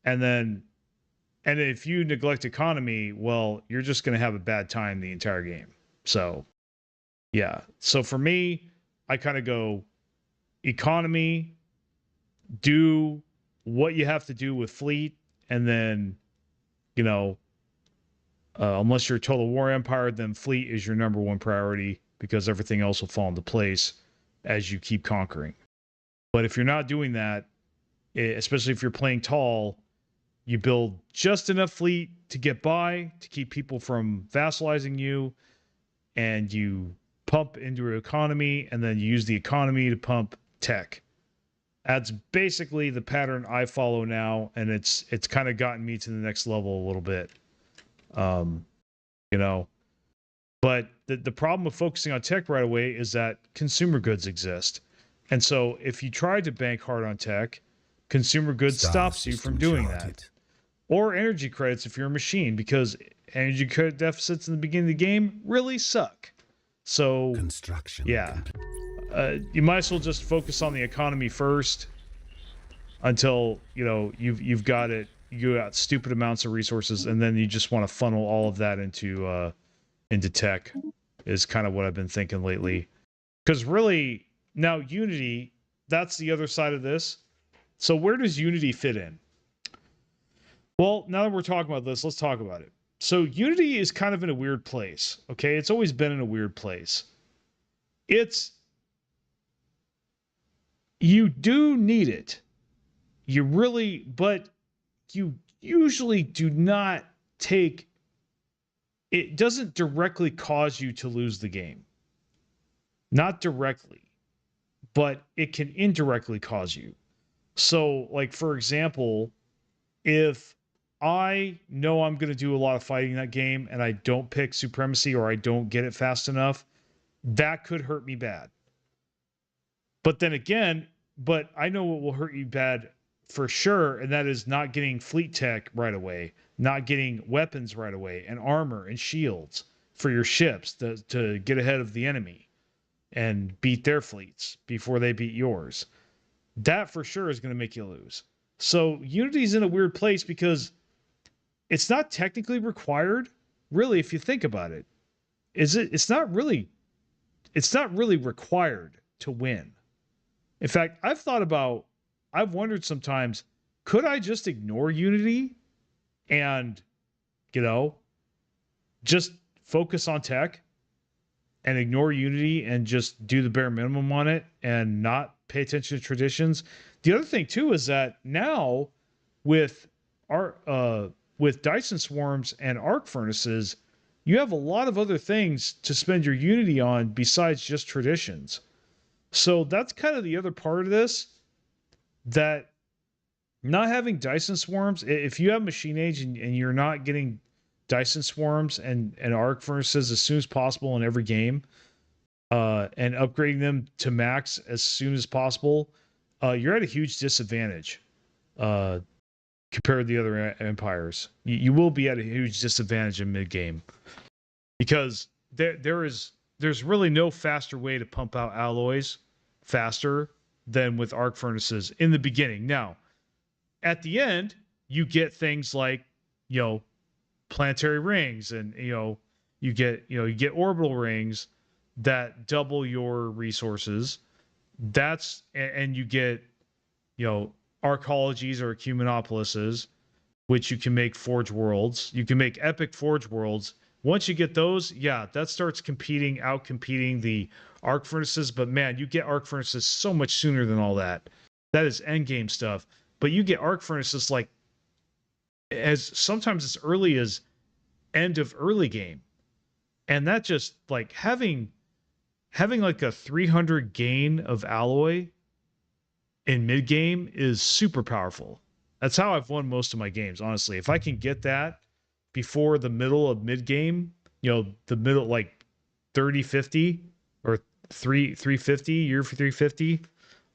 And then, and if you neglect economy, well, you're just going to have a bad time the entire game. So yeah. So for me, I kind of go economy, do what you have to do with fleet, and then, you know, unless you're a total war empire, then fleet is your number one priority because everything else will fall into place as you keep conquering. But if you're not doing that, especially if you're playing tall, you build just enough fleet to get by, to keep people from vassalizing you, and you pump into your economy, and then you use the economy to pump tech. That's basically the pattern I follow now, and it's kind of gotten me to the next level a little bit. Um, you know, but the problem with focusing on tech right away is that consumer goods exist. And so if you try to bank hard on tech, consumer goods stops you from doing that. Or energy credits if you're a machine, because energy credit deficits in the beginning of the game really suck. So Construction. yeah, you might as well just focus on the economy first until you know you've got it. You got stupid amounts of resources, and then you just want to funnel all of that into tech. Is kind of what I've been thinking lately. Because really, now Unity, that's the other side of this. So where does Unity fit in? Well, now that we're talking about this, let's talk about it. So Unity is kind of in a weird place. Okay, it's always been in a weird place. It's you do need it. You really, but you usually do not take it doesn't directly cause you to lose the game. Not directly, but it can indirectly cause you. So, like for example, if I know I'm going to do a lot of fighting in that game and I don't pick supremacy or I don't get it fast enough, that could hurt me bad. But then again, but I know what will hurt you bad for sure, and that is not getting fleet tech right away, not getting weapons right away, and armor and shields for your ships to get ahead of the enemy and beat their fleets before they beat yours. That for sure is going to make you lose. So Unity's in a weird place because it's not technically required, really, if you think about it. It's not really required to win. In fact, I've wondered sometimes, could I just ignore Unity and, you know, just focus on tech and ignore Unity and just do the bare minimum on it and not pay attention to traditions? The other thing too is that now with with Dyson swarms and arc furnaces, you have a lot of other things to spend your Unity on besides just traditions. So that's kind of the other part of this, that not having Dyson swarms, if you have machine age and you're not getting Dyson swarms and arc furnaces as soon as possible in every game, and upgrading them to max as soon as possible, you're at a huge disadvantage compared to the other empires. You will be at a huge disadvantage in mid game because there's really no faster way to pump out alloys faster than with arc furnaces in the beginning. Now, at the end, you get things like, planetary rings, and you get orbital rings that double your resources. And you get arcologies or ecumenopolises, which you can make forge worlds. You can make epic forge worlds. Once you get those, that starts out competing the arc furnaces. But man, you get arc furnaces so much sooner than all that. That is end game stuff. But you get arc furnaces like sometimes as early as end of early game. And that just like having like a 300 gain of alloy in mid game is super powerful. That's how I've won most of my games, honestly. If I can get that before the middle of mid game, the middle like 30-50 or 350, year for 350,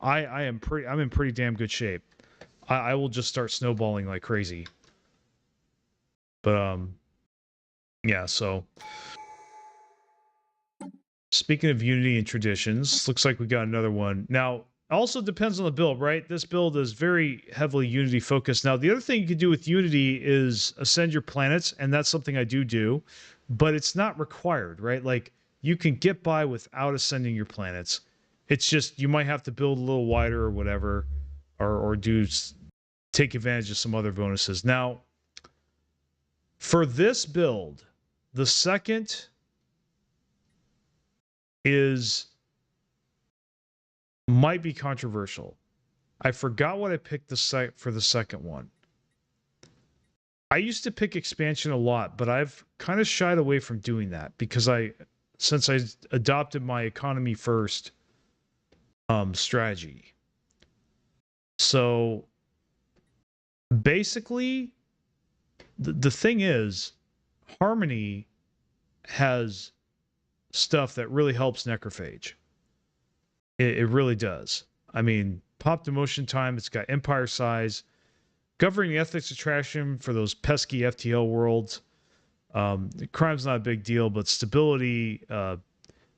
I'm in pretty damn good shape. I will just start snowballing like crazy. But so speaking of Unity and traditions, looks like we got another one. Now, also depends on the build, right? This build is very heavily Unity focused. Now, the other thing you can do with Unity is ascend your planets, and that's something I do, but it's not required, right? Like, you can get by without ascending your planets. It's just you might have to build a little wider or whatever, or take advantage of some other bonuses. Now, for this build, the second might be controversial. I forgot what I picked for the second one. I used to pick expansion a lot, but I've kind of shied away from doing that because since I adopted my economy first strategy. So basically, the thing is, Harmony has stuff that really helps Necrophage. It really does. I mean, pop demotion time, it's got empire size, governing the ethics attraction for those pesky FTL worlds. Crime's not a big deal, but stability,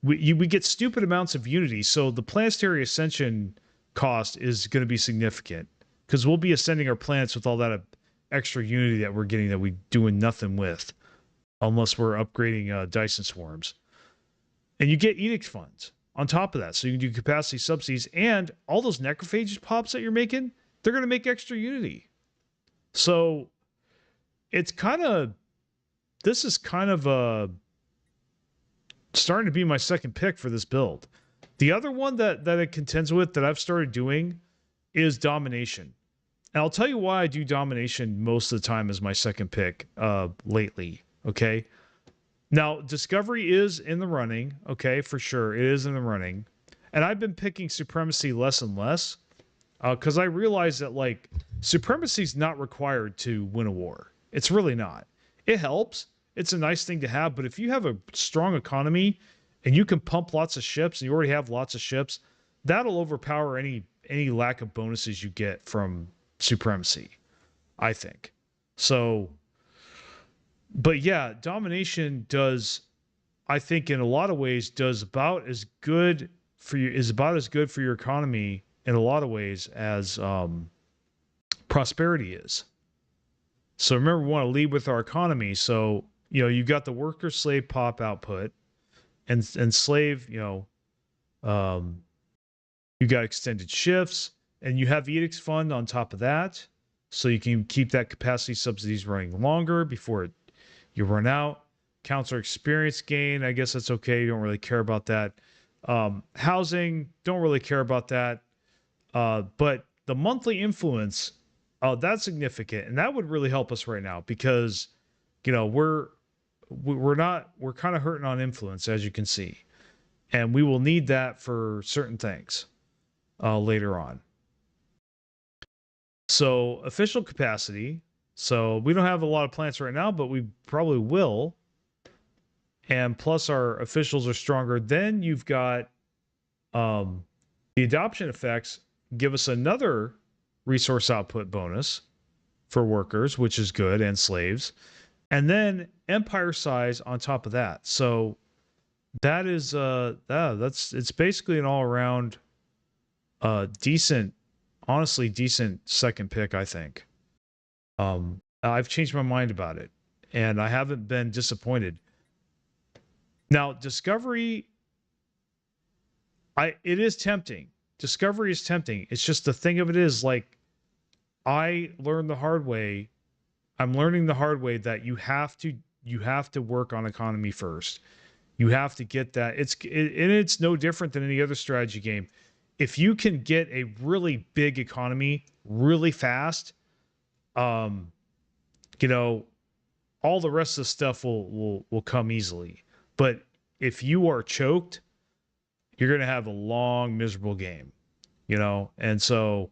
we get stupid amounts of Unity, so the planetary ascension cost is going to be significant because we'll be ascending our planets with all that extra Unity that we're getting that we're doing nothing with unless we're upgrading Dyson swarms. And you get edict funds on top of that, so you can do capacity subsidies, and all those necrophage pops that you're making, they're going to make extra Unity. So this is kind of starting to be my second pick for this build. The other one that it contends with that I've started doing is domination. And I'll tell you why I do domination most of the time as my second pick lately, okay? Now, Discovery is in the running, okay, for sure. It is in the running. And I've been picking Supremacy less and less because I realize that, like, Supremacy is not required to win a war. It's really not. It helps. It's a nice thing to have, but if you have a strong economy and you can pump lots of ships and you already have lots of ships, that'll overpower any lack of bonuses you get from Supremacy, I think. So, but yeah, domination does, I think, in a lot of ways, is about as good for your economy in a lot of ways as prosperity is. So remember, we want to lead with our economy. So, you've got the worker slave pop output and slave, you got extended shifts, and you have edicts fund on top of that. So you can keep that capacity subsidies running longer before you run out. Counselor experience gain, I guess that's okay. You don't really care about that. Housing, don't really care about that. But the monthly influence, that's significant, and that would really help us right now because, we're kind of hurting on influence, as you can see, and we will need that for certain things later on. So official capacity. So we don't have a lot of plants right now, but we probably will. And plus our officials are stronger. Then you've got the adoption effects give us another resource output bonus for workers, which is good, and slaves. And then empire size on top of that. So that is it's basically an all around decent second pick, I think. I've changed my mind about it, and I haven't been disappointed. Now, Discovery, it is tempting. Discovery is tempting. It's just the thing of it is, like, I learned the hard way. I'm learning the hard way that you have to work on economy first. You have to get that. It's no different than any other strategy game. If you can get a really big economy really fast, all the rest of the stuff will come easily. But if you are choked, you're going to have a long, miserable game, And so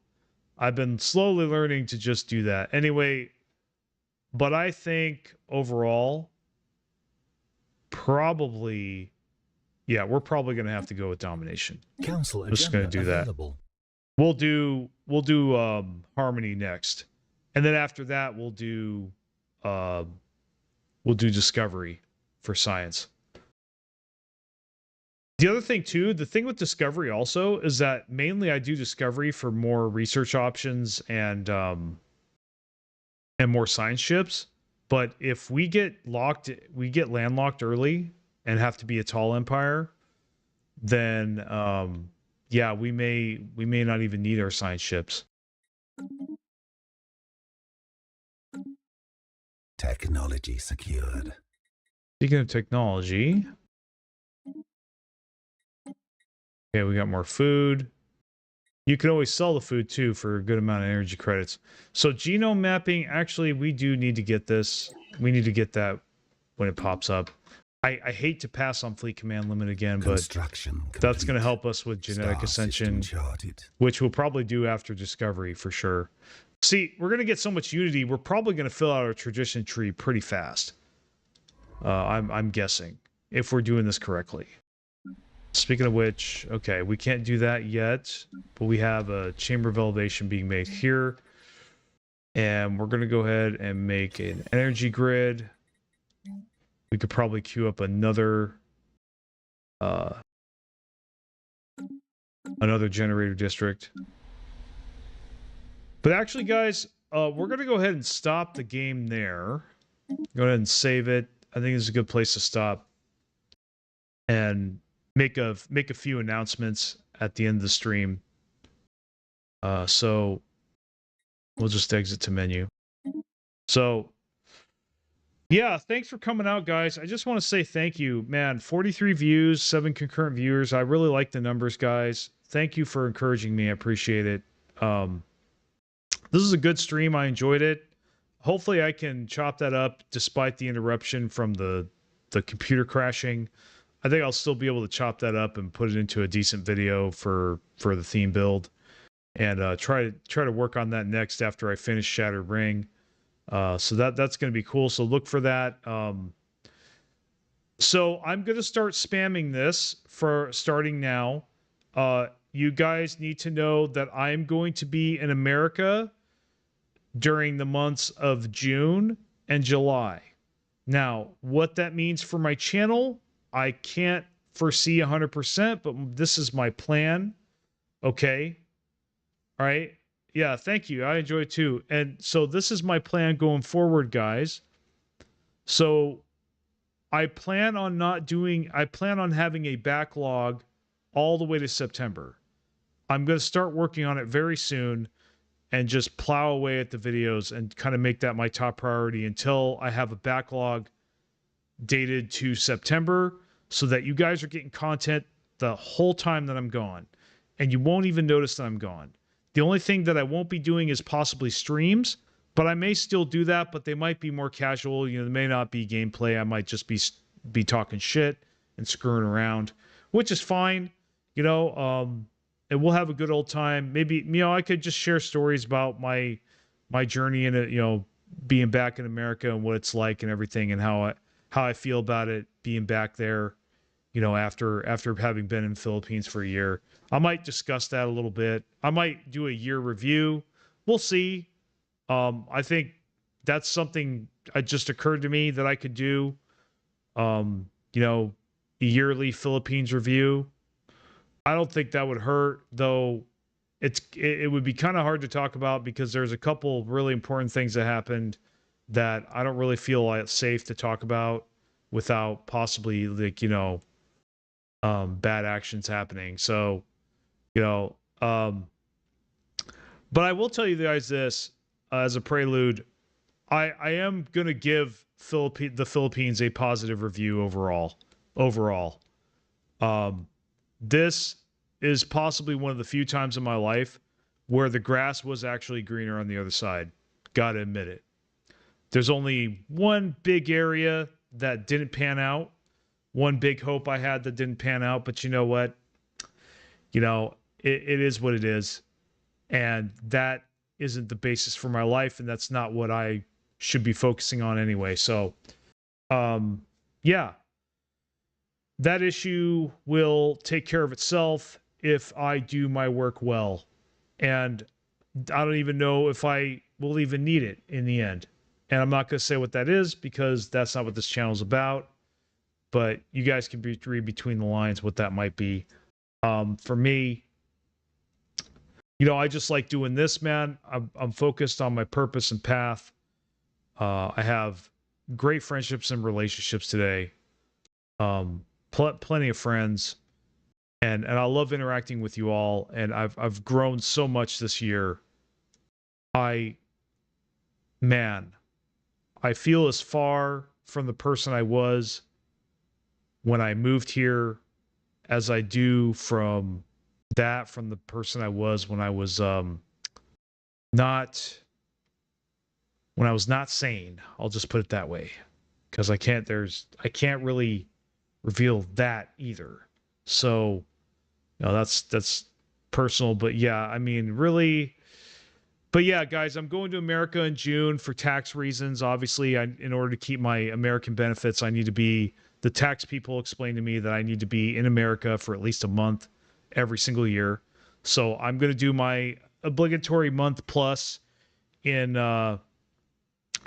I've been slowly learning to just do that. Anyway, but I think overall, we're probably going to have to go with domination. Council I'm just going to do available. That. We'll do harmony next. And then after that, we'll do discovery for science. The other thing too, the thing with discovery also is that mainly I do discovery for more research options and more science ships. But if we get landlocked early and have to be a tall empire, then we may not even need our science ships. Technology secured. Speaking of technology, okay, we got more food. You can always sell the food too for a good amount of energy credits. So genome mapping, actually, we do need to get this. We need to get that when it pops up. I hate to pass on fleet command limit again, but that's going to help us with genetic ascension, which we'll probably do after discovery for sure. See, we're going to get so much unity, we're probably going to fill out our tradition tree pretty fast. I'm guessing, if we're doing this correctly. Speaking of which, okay, we can't do that yet, but we have a chamber of elevation being made here. And we're going to go ahead and make an energy grid. We could probably queue up another generator district. But actually, guys, we're going to go ahead and stop the game there. Go ahead and save it. I think it's a good place to stop. And make a few announcements at the end of the stream. So we'll just exit to menu. So yeah, thanks for coming out, guys. I just want to say thank you, man. 43 views, 7 concurrent viewers. I really like the numbers, guys. Thank you for encouraging me. I appreciate it. This is a good stream. I enjoyed it. Hopefully I can chop that up despite the interruption from the computer crashing. I think I'll still be able to chop that up and put it into a decent video for the theme build, and try to work on that next after I finish Shattered Ring. So that's going to be cool. So look for that. So I'm going to start spamming this for starting now. You guys need to know that I'm going to be in America during the months of June and July. Now, what that means for my channel, I can't foresee 100%, but this is my plan. Okay. All right. Yeah, thank you. I enjoy it too. And so this is my plan going forward, guys. So I plan on having a backlog all the way to September. I'm going to start working on it very soon and just plow away at the videos and kind of make that my top priority until I have a backlog dated to September so that you guys are getting content the whole time that I'm gone. And you won't even notice that I'm gone. The only thing that I won't be doing is possibly streams, but I may still do that, but they might be more casual. You know, they may not be gameplay. I might just be talking shit and screwing around, which is fine. You know, and we'll have a good old time. Maybe, you know, I could just share stories about my journey in it, you know, being back in America and what it's like and everything and how I feel about it being back there, you know, after having been in the Philippines for a year. I might discuss that a little bit. I might do a year review. We'll see. I think that's something that just occurred to me that I could do. You know, a yearly Philippines review. I don't think that would hurt, though. It would be kind of hard to talk about because there's a couple really important things that happened that I don't really feel like it's safe to talk about without possibly, like, you know, bad actions happening. So, you know, but I will tell you guys this as a prelude. I am gonna give the Philippines a positive review overall. Overall, this is possibly one of the few times in my life where the grass was actually greener on the other side. Gotta admit it. There's only one big area that didn't pan out. One big hope I had that didn't pan out, but you know what? You know, it is what it is. And that isn't the basis for my life, and that's not what I should be focusing on anyway. So, yeah, that issue will take care of itself if I do my work well. And I don't even know if I will even need it in the end. And I'm not going to say what that is because that's not what this channel is about. But you guys can read between the lines what that might be. For me, you know, I just like doing this, man. I'm focused on my purpose and path. I have great friendships and relationships today. Plenty of friends, and I love interacting with you all. And I've grown so much this year. I feel as far from the person I was when I moved here as I do from the person I was when I was not sane. I'll just put it that way. Because I can't really reveal that either. So, you know, that's personal, but yeah, I mean, really. But yeah, guys, I'm going to America in June for tax reasons. Obviously, in order to keep my American benefits, the tax people explained to me that I need to be in America for at least a month every single year. So I'm going to do my obligatory month plus in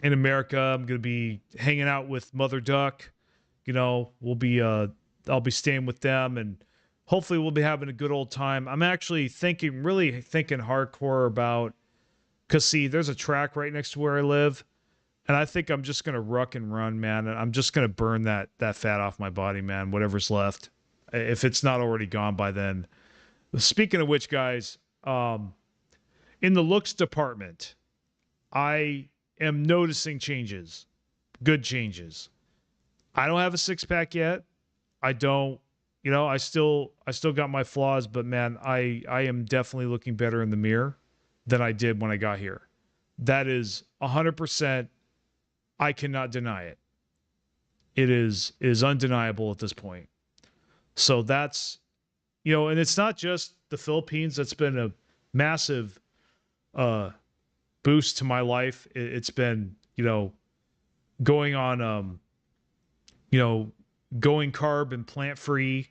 America. I'm going to be hanging out with Mother Duck. You know, I'll be staying with them, and hopefully we'll be having a good old time. I'm actually really thinking hardcore about, because see, there's a track right next to where I live, and I think I'm just going to ruck and run, man. And I'm just going to burn that fat off my body, man, whatever's left, if it's not already gone by then. Speaking of which, guys, in the looks department, I am noticing changes, good changes. I don't have a six-pack yet. I don't, you know, I still got my flaws, but man, I am definitely looking better in the mirror than I did when I got here. That is 100%. I cannot deny it. It is undeniable at this point. So that's, you know, and it's not just the Philippines. That's been a massive boost to my life. It's been, you know, going on, you know, going carb and plant free,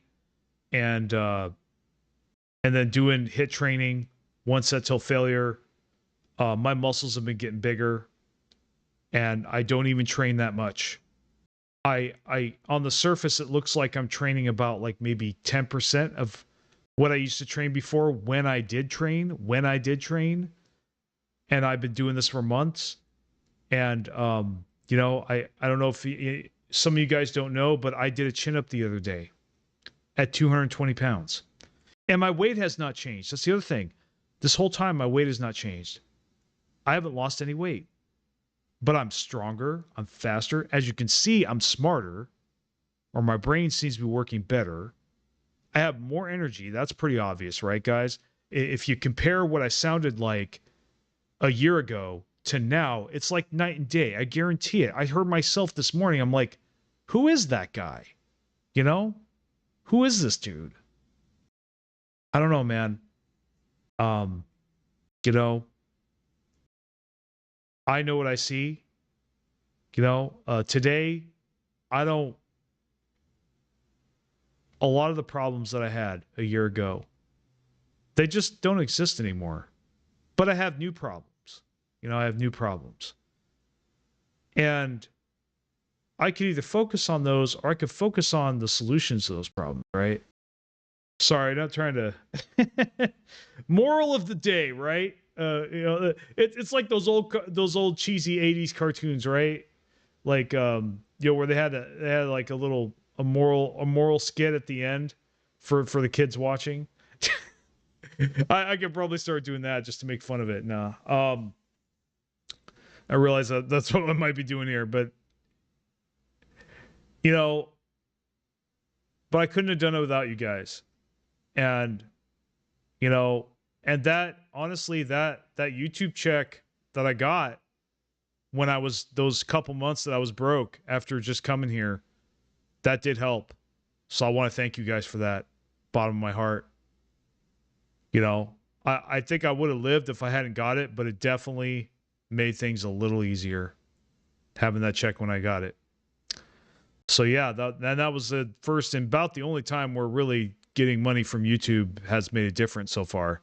and then doing HIIT training, one set till failure. My muscles have been getting bigger, and I don't even train that much. I on the surface it looks like I'm training about like maybe 10% of what I used to train before when I did train. and I've been doing this for months. And you know, I don't know if some of you guys don't know, but I did a chin up the other day at 220 pounds, and my weight has not changed. That's the other thing. This whole time, my weight has not changed. I haven't lost any weight, but I'm stronger. I'm faster. As you can see, I'm smarter, or my brain seems to be working better. I have more energy. That's pretty obvious, right, guys? If you compare what I sounded like a year ago to now, it's like night and day. I guarantee it. I heard myself this morning. I'm like, who is that guy? You know? Who is this dude? I don't know, man. You know, I know what I see. You know, today, I don't, a lot of the problems that I had a year ago, they just don't exist anymore. But I have new problems. You know, I have new problems. And I could either focus on those or I could focus on the solutions to those problems, right? Sorry, not trying to. Moral of the day, right? You know, it's like those old cheesy '80s cartoons, right? Like you know, where they had like a moral skit at the end for the kids watching. I could probably start doing that just to make fun of it. No, I realize that's what I might be doing here, but you know, but I couldn't have done it without you guys. And you know, and that honestly, that YouTube check that I got when I was those couple months that I was broke after just coming here, that did help. So I want to thank you guys for that, bottom of my heart. You know, I think I would have lived if I hadn't got it, but it definitely made things a little easier having that check when I got it. So yeah, that was the first and about the only time where really getting money from YouTube has made a difference so far.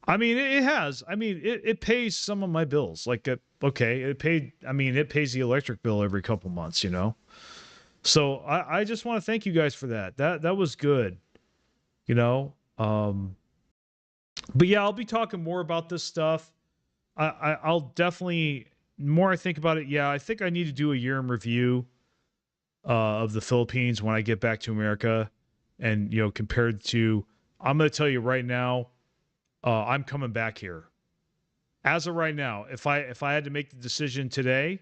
I mean, it has. I mean, it pays some of my bills. Like, okay, it pays the electric bill every couple months, you know? So I just want to thank you guys for that. That was good, you know? But yeah, I'll be talking more about this stuff. I'll definitely, more I think about it, yeah, I think I need to do a year in review of the Philippines when I get back to America. And, you know, compared to, I'm going to tell you right now, I'm coming back here. As of right now, if I had to make the decision today,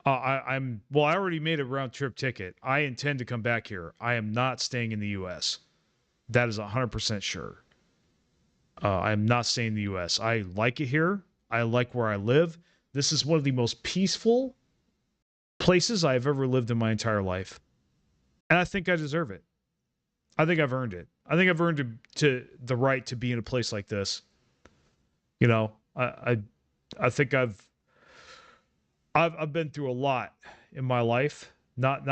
I already made a round trip ticket. I intend to come back here. I am not staying in the U.S. That is 100% sure. I am not staying in the U.S. I like it here. I like where I live. This is one of the most peaceful places I've ever lived in my entire life. And I think I deserve it. I think I've earned it. I think I've earned the right to be in a place like this. You know, I think I've been through a lot in my life. Not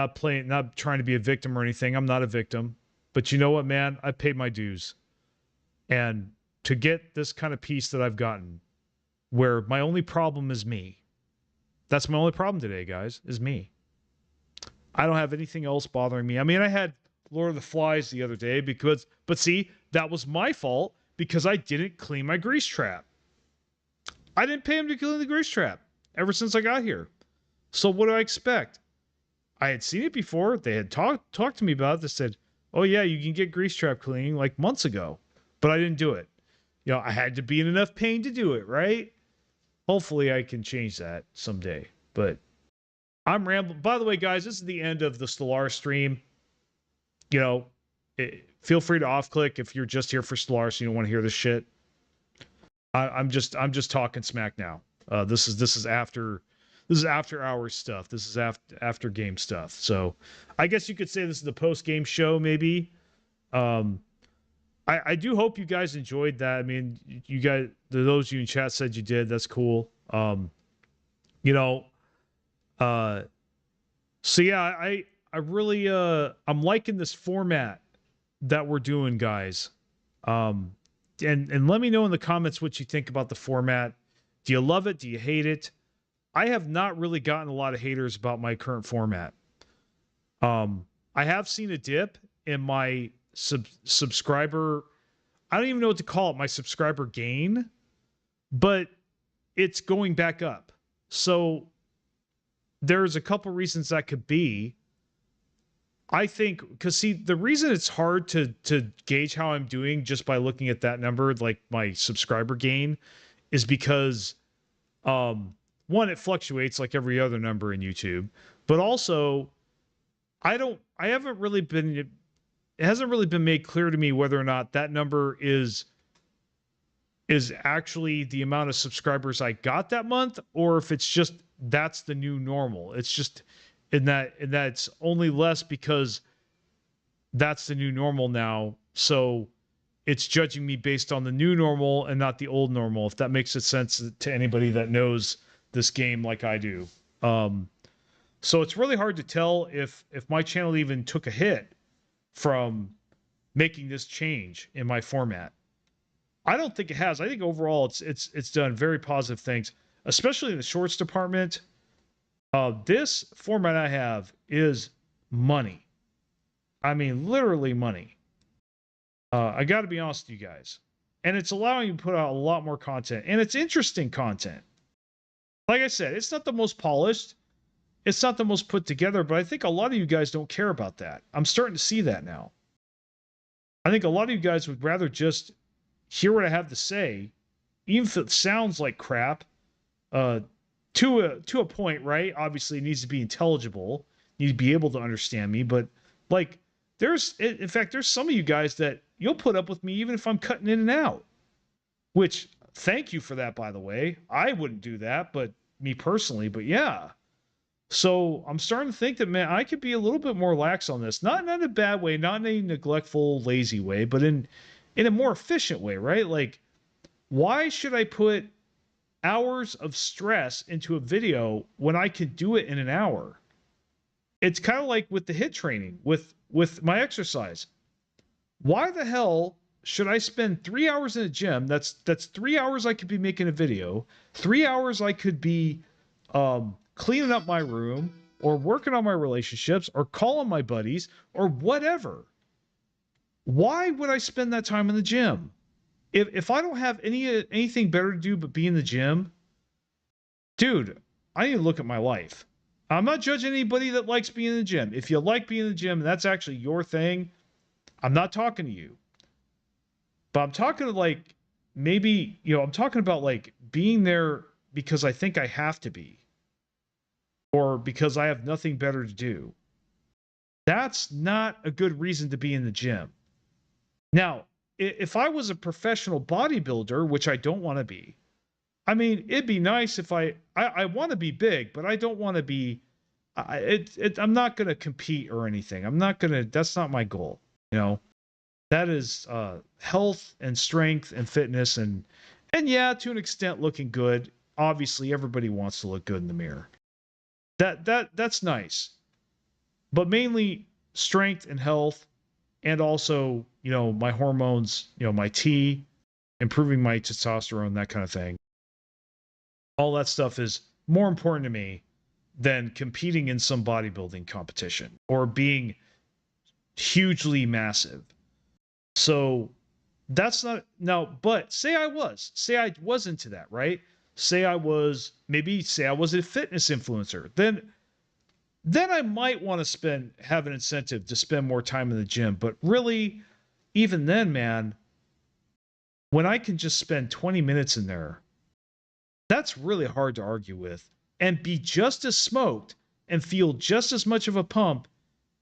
trying to be a victim or anything. I'm not a victim. But you know what, man? I paid my dues. And to get this kind of peace that I've gotten, where my only problem is me. That's my only problem today, guys, is me. I don't have anything else bothering me. I mean, I had Lord of the Flies the other day but see, that was my fault because I didn't clean my grease trap. I didn't pay him to clean the grease trap ever since I got here. So what do I expect? I had seen it before. They had talked to me about it. They said, oh yeah, you can get grease trap cleaning like months ago, but I didn't do it. You know, I had to be in enough pain to do it, right? Hopefully I can change that someday, but I'm rambling. By the way, guys, this is the end of the Stellaris stream. You know, feel free to off click if you're just here for Stellaris and you don't want to hear this shit. I'm just talking smack now. This is after hours stuff. This is after game stuff. So I guess you could say this is the post game show, maybe. I do hope you guys enjoyed that. I mean, you guys, those of you in chat said you did. That's cool. You know, so yeah, I really, I'm liking this format that we're doing, guys. And let me know in the comments what you think about the format. Do you love it? Do you hate it? I have not really gotten a lot of haters about my current format. I have seen a dip in my subscriber. I don't even know what to call it, my subscriber gain. But it's going back up. So there's a couple reasons that could be. I think because see, the reason it's hard to gauge how I'm doing just by looking at that number, like my subscriber gain, is because one, it fluctuates like every other number in YouTube, but also I haven't really been, it hasn't really been made clear to me whether or not that number is actually the amount of subscribers I got that month, or if it's just that's the new normal. It's just in that it's only less because that's the new normal now. So it's judging me based on the new normal and not the old normal, if that makes sense to anybody that knows this game like I do. So it's really hard to tell if my channel even took a hit from making this change in my format. I don't think it has. I think overall it's done very positive things, especially in the shorts department. This format I have is money. I mean, literally money. I got to be honest with you guys. And it's allowing you to put out a lot more content. And it's interesting content. Like I said, it's not the most polished. It's not the most put together, but I think a lot of you guys don't care about that. I'm starting to see that now. I think a lot of you guys would rather just hear what I have to say, even if it sounds like crap, to a point, right? Obviously, it needs to be intelligible. You need to be able to understand me, but like, in fact, there's some of you guys that you'll put up with me even if I'm cutting in and out, which thank you for that, by the way. I wouldn't do that, but me personally, but yeah. So I'm starting to think that, man, I could be a little bit more lax on this, not in a bad way, not in a neglectful, lazy way, but in a more efficient way, right? Like, why should I put hours of stress into a video when I can do it in an hour? It's kind of like with the HIIT training, with my exercise. Why the hell should I spend 3 hours in a gym? That's 3 hours I could be making a video. 3 hours I could be cleaning up my room or working on my relationships or calling my buddies or whatever. Why would I spend that time in the gym? If I don't have anything better to do but be in the gym, dude, I need to look at my life. I'm not judging anybody that likes being in the gym. If you like being in the gym and that's actually your thing, I'm not talking to you. But I'm talking to like maybe, I'm talking about like being there because I think I have to be or because I have nothing better to do. That's not a good reason to be in the gym. Now, if I was a professional bodybuilder, which I don't want to be, I mean, it'd be nice if I want to be big, but I don't want to be, I'm not going to compete or anything. That's not my goal. That is health and strength and fitness and yeah, to an extent, looking good. Obviously, everybody wants to look good in the mirror. That's nice, but mainly strength and health, and also, my hormones, my T, improving my testosterone, that kind of thing. All that stuff is more important to me than competing in some bodybuilding competition or being hugely massive. So that's not now, but say I was into that, right? Say I was a fitness influencer. Then I might want to have an incentive to spend more time in the gym. But really, even then, man, when I can just spend 20 minutes in there, that's really hard to argue with and be just as smoked and feel just as much of a pump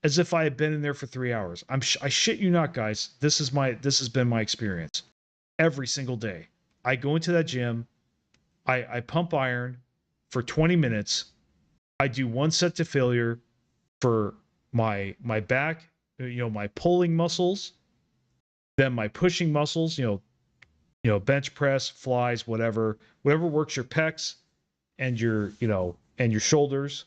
as if I had been in there for 3 hours. I shit you not, guys. This has been my experience every single day. I go into that gym, I pump iron for 20 minutes. I do one set to failure for my back, my pulling muscles, then my pushing muscles, bench press, flies, whatever works your pecs and your shoulders.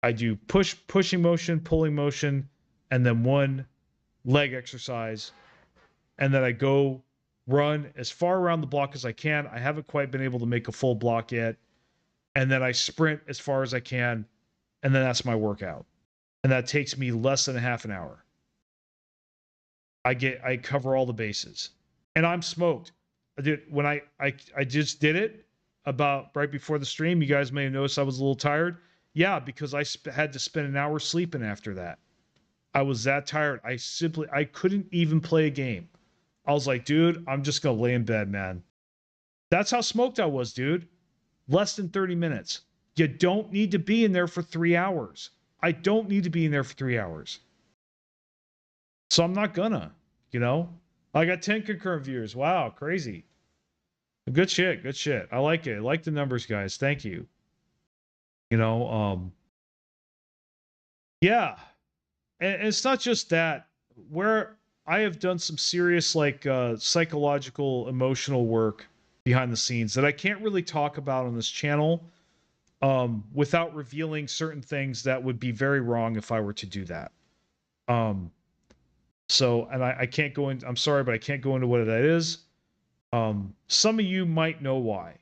I do pushing motion, pulling motion, and then one leg exercise. And then I go run as far around the block as I can. I haven't quite been able to make a full block yet. And then I sprint as far as I can. And then that's my workout. And that takes me less than a half an hour. I cover all the bases. And I'm smoked. did when I just did it about right before the stream. You guys may have noticed I was a little tired. Yeah, because I had to spend an hour sleeping after that. I was that tired. I couldn't even play a game. I was like, dude, I'm just gonna lay in bed, man. That's how smoked I was, dude. Less than 30 minutes. You don't need to be in there for 3 hours. I don't need to be in there for 3 hours. So I'm not gonna, you know? I got 10 concurrent viewers. Wow, crazy. Good shit, good shit. I like it. I like the numbers, guys. Thank you. You know, yeah. And it's not just that. Where I have done some serious like psychological, emotional work behind the scenes that I can't really talk about on this channel without revealing certain things that would be very wrong if I were to do that. So, and I can't go in. I'm sorry, but I can't go into what that is. Some of you might know why,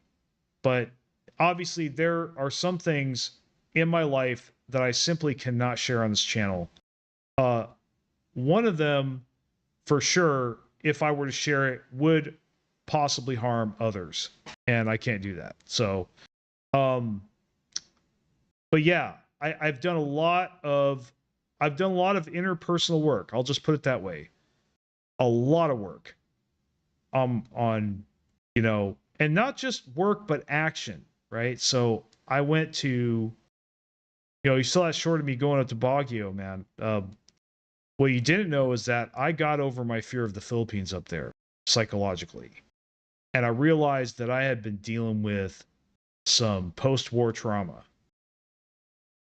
but obviously there are some things in my life that I simply cannot share on this channel. One of them, for sure, if I were to share it, would possibly harm others, and I can't do that. So, but yeah, I've done a lot of interpersonal work. I'll just put it that way. A lot of work on, you know, and not just work, but action, right? So I went to, you know, you saw that short of me going up to Baguio, man. What you didn't know is that I got over my fear of the Philippines up there psychologically. And I realized that I had been dealing with some post-war trauma,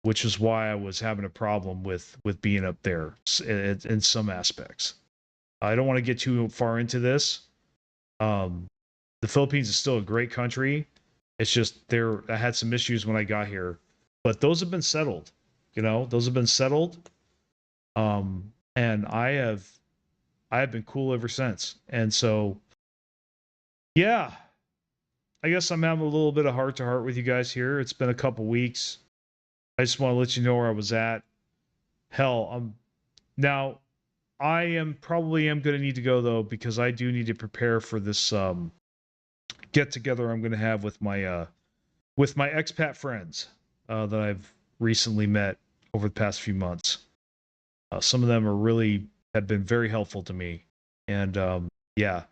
which is why I was having a problem with being up there in some aspects. I don't want to get too far into this. The Philippines is still a great country. It's just I had some issues when I got here, but those have been settled. You know, those have been settled. And I have been cool ever since. And so, yeah, I guess I'm having a little bit of heart to heart with you guys here. It's been a couple weeks. I just want to let you know where I was at. Hell, now I am probably going to need to go though, because I do need to prepare for this get together I'm going to have with my expat friends that I've recently met over the past few months. Some of them have been very helpful to me, and yeah,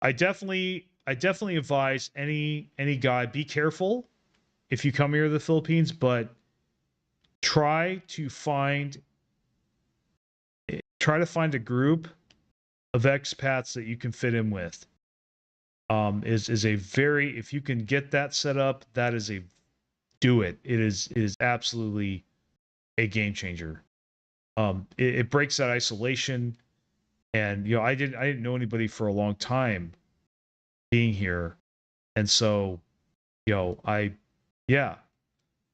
I definitely advise any guy, be careful if you come here to the Philippines, but try to find a group of expats that you can fit in with. Is a very, if you can get that set up, do it. It is absolutely a game changer. It breaks that isolation, and you know, I didn't know anybody for a long time being here, and so, you know,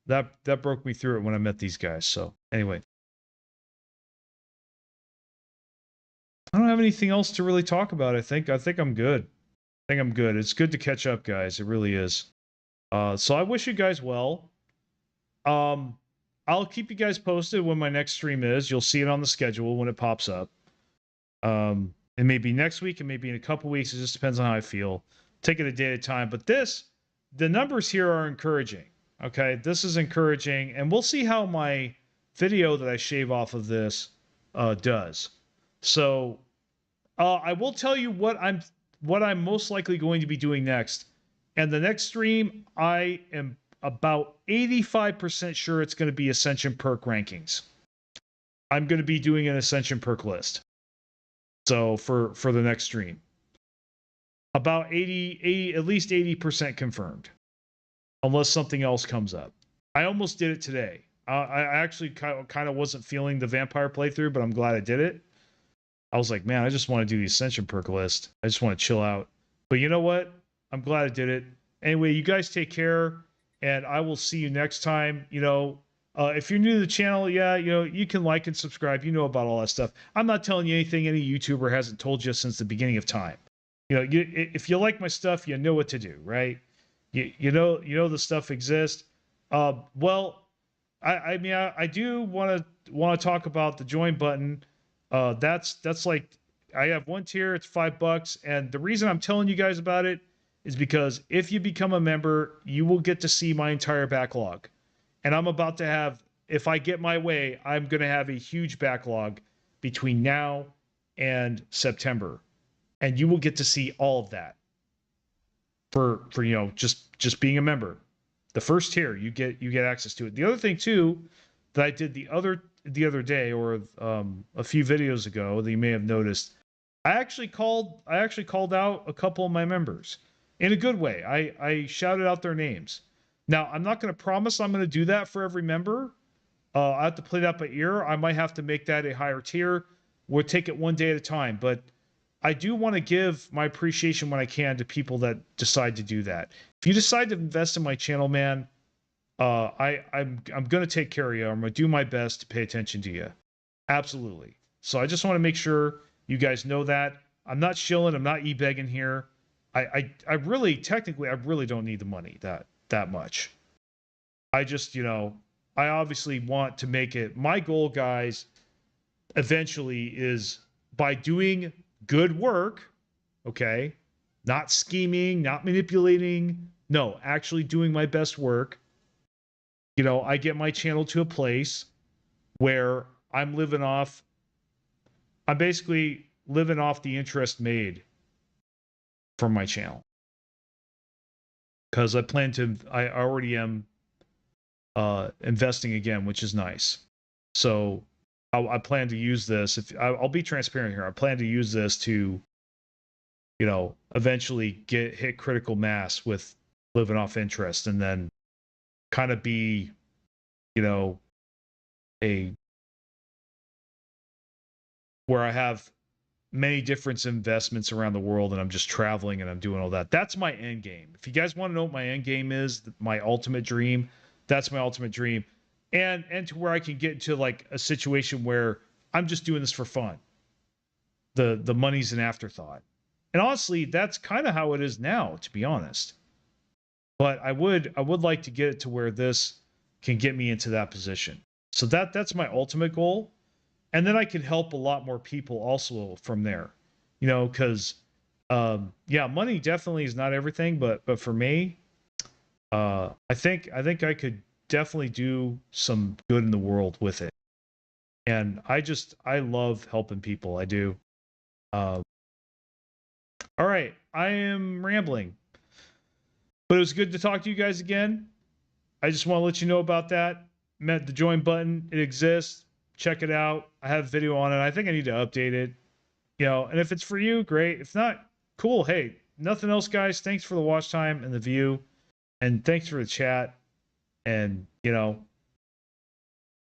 that broke me through it when I met these guys. So anyway, I don't have anything else to really talk about. I think I'm good. It's good to catch up, guys. It really is. So I wish you guys well. I'll keep you guys posted when my next stream is. You'll see it on the schedule when it pops up. It may be next week, it may be in a couple weeks. It just depends on how I feel. Take it a day at a time. But the numbers here are encouraging. Okay, this is encouraging, and we'll see how my video that I shave off of this does. So I will tell you what I'm most likely going to be doing next. And the next stream, I am about 85% sure it's going to be Ascension perk rankings. I'm going to be doing an Ascension perk list. So for the next stream, about 80 at least 80% confirmed, unless something else comes up. I almost did it today. I actually kind of wasn't feeling the vampire playthrough, but I'm glad I did it. I was like, man, I just want to do the Ascension perk list. I just want to chill out. But you know what? I'm glad I did it. Anyway, you guys take care, and I will see you next time. You know, if you're new to the channel, yeah, you know, you can like and subscribe. You know about all that stuff. I'm not telling you anything any YouTuber hasn't told you since the beginning of time. You know, if you like my stuff, you know what to do, right? You know the stuff exists. Well, I mean, I do want to talk about the join button. That's like I have one tier, it's $5. And the reason I'm telling you guys about it is because if you become a member, you will get to see my entire backlog. And I'm about to have, if I get my way, I'm going to have a huge backlog between now and September. And you will get to see all of that for just being a member. The first tier, you get access to it. The other thing too that I did the other day, or a few videos ago, that you may have noticed, I actually called out a couple of my members in a good way. I shouted out their names. Now, I'm not going to promise I'm going to do that for every member. I have to play that by ear. I might have to make that a higher tier. We'll take it one day at a time, but I do want to give my appreciation when I can to people that decide to do that. If you decide to invest in my channel, man, I'm going to take care of you. I'm going to do my best to pay attention to you. Absolutely. So I just want to make sure you guys know that. I'm not shilling. I'm not e-begging here. I really, technically, I really don't need the money that much. I just, I obviously want to make it. My goal, guys, eventually is by doing good work, okay? Not scheming, not manipulating. No, actually doing my best work. I get my channel to a place where I'm basically living off the interest made from my channel. Because I already am investing again, which is nice. So I plan to use this. I'll be transparent here. I plan to use this to, eventually hit critical mass with living off interest, and then kind of be, where I have many different investments around the world, and I'm just traveling and I'm doing all that. That's my end game. If you guys want to know what my end game is, my ultimate dream, that's my ultimate dream. And to where I can get into like a situation where I'm just doing this for fun. The money's an afterthought. And honestly, that's kind of how it is now, to be honest. But I would like to get it to where this can get me into that position. So that's my ultimate goal. And then I can help a lot more people also from there. Because money definitely is not everything, but for me, I think I could definitely do some good in the world with it. And I love helping people. I do. All right, I am rambling, but it was good to talk to you guys again. I just want to let you know about that. The join button, it exists. Check it out. I have a video on it. I think I need to update it. And if it's for you, great. If not, cool. Hey, nothing else, guys. Thanks for the watch time and the view. And thanks for the chat. And,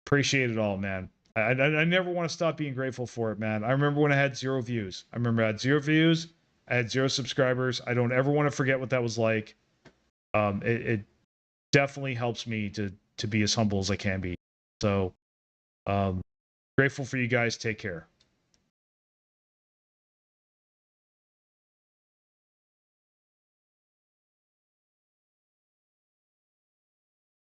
appreciate it all, man. I never want to stop being grateful for it, man. I remember when I had 0 views. I had 0 views. I had 0 subscribers. I don't ever want to forget what that was like. It definitely helps me to be as humble as I can be. So, grateful for you guys. Take care.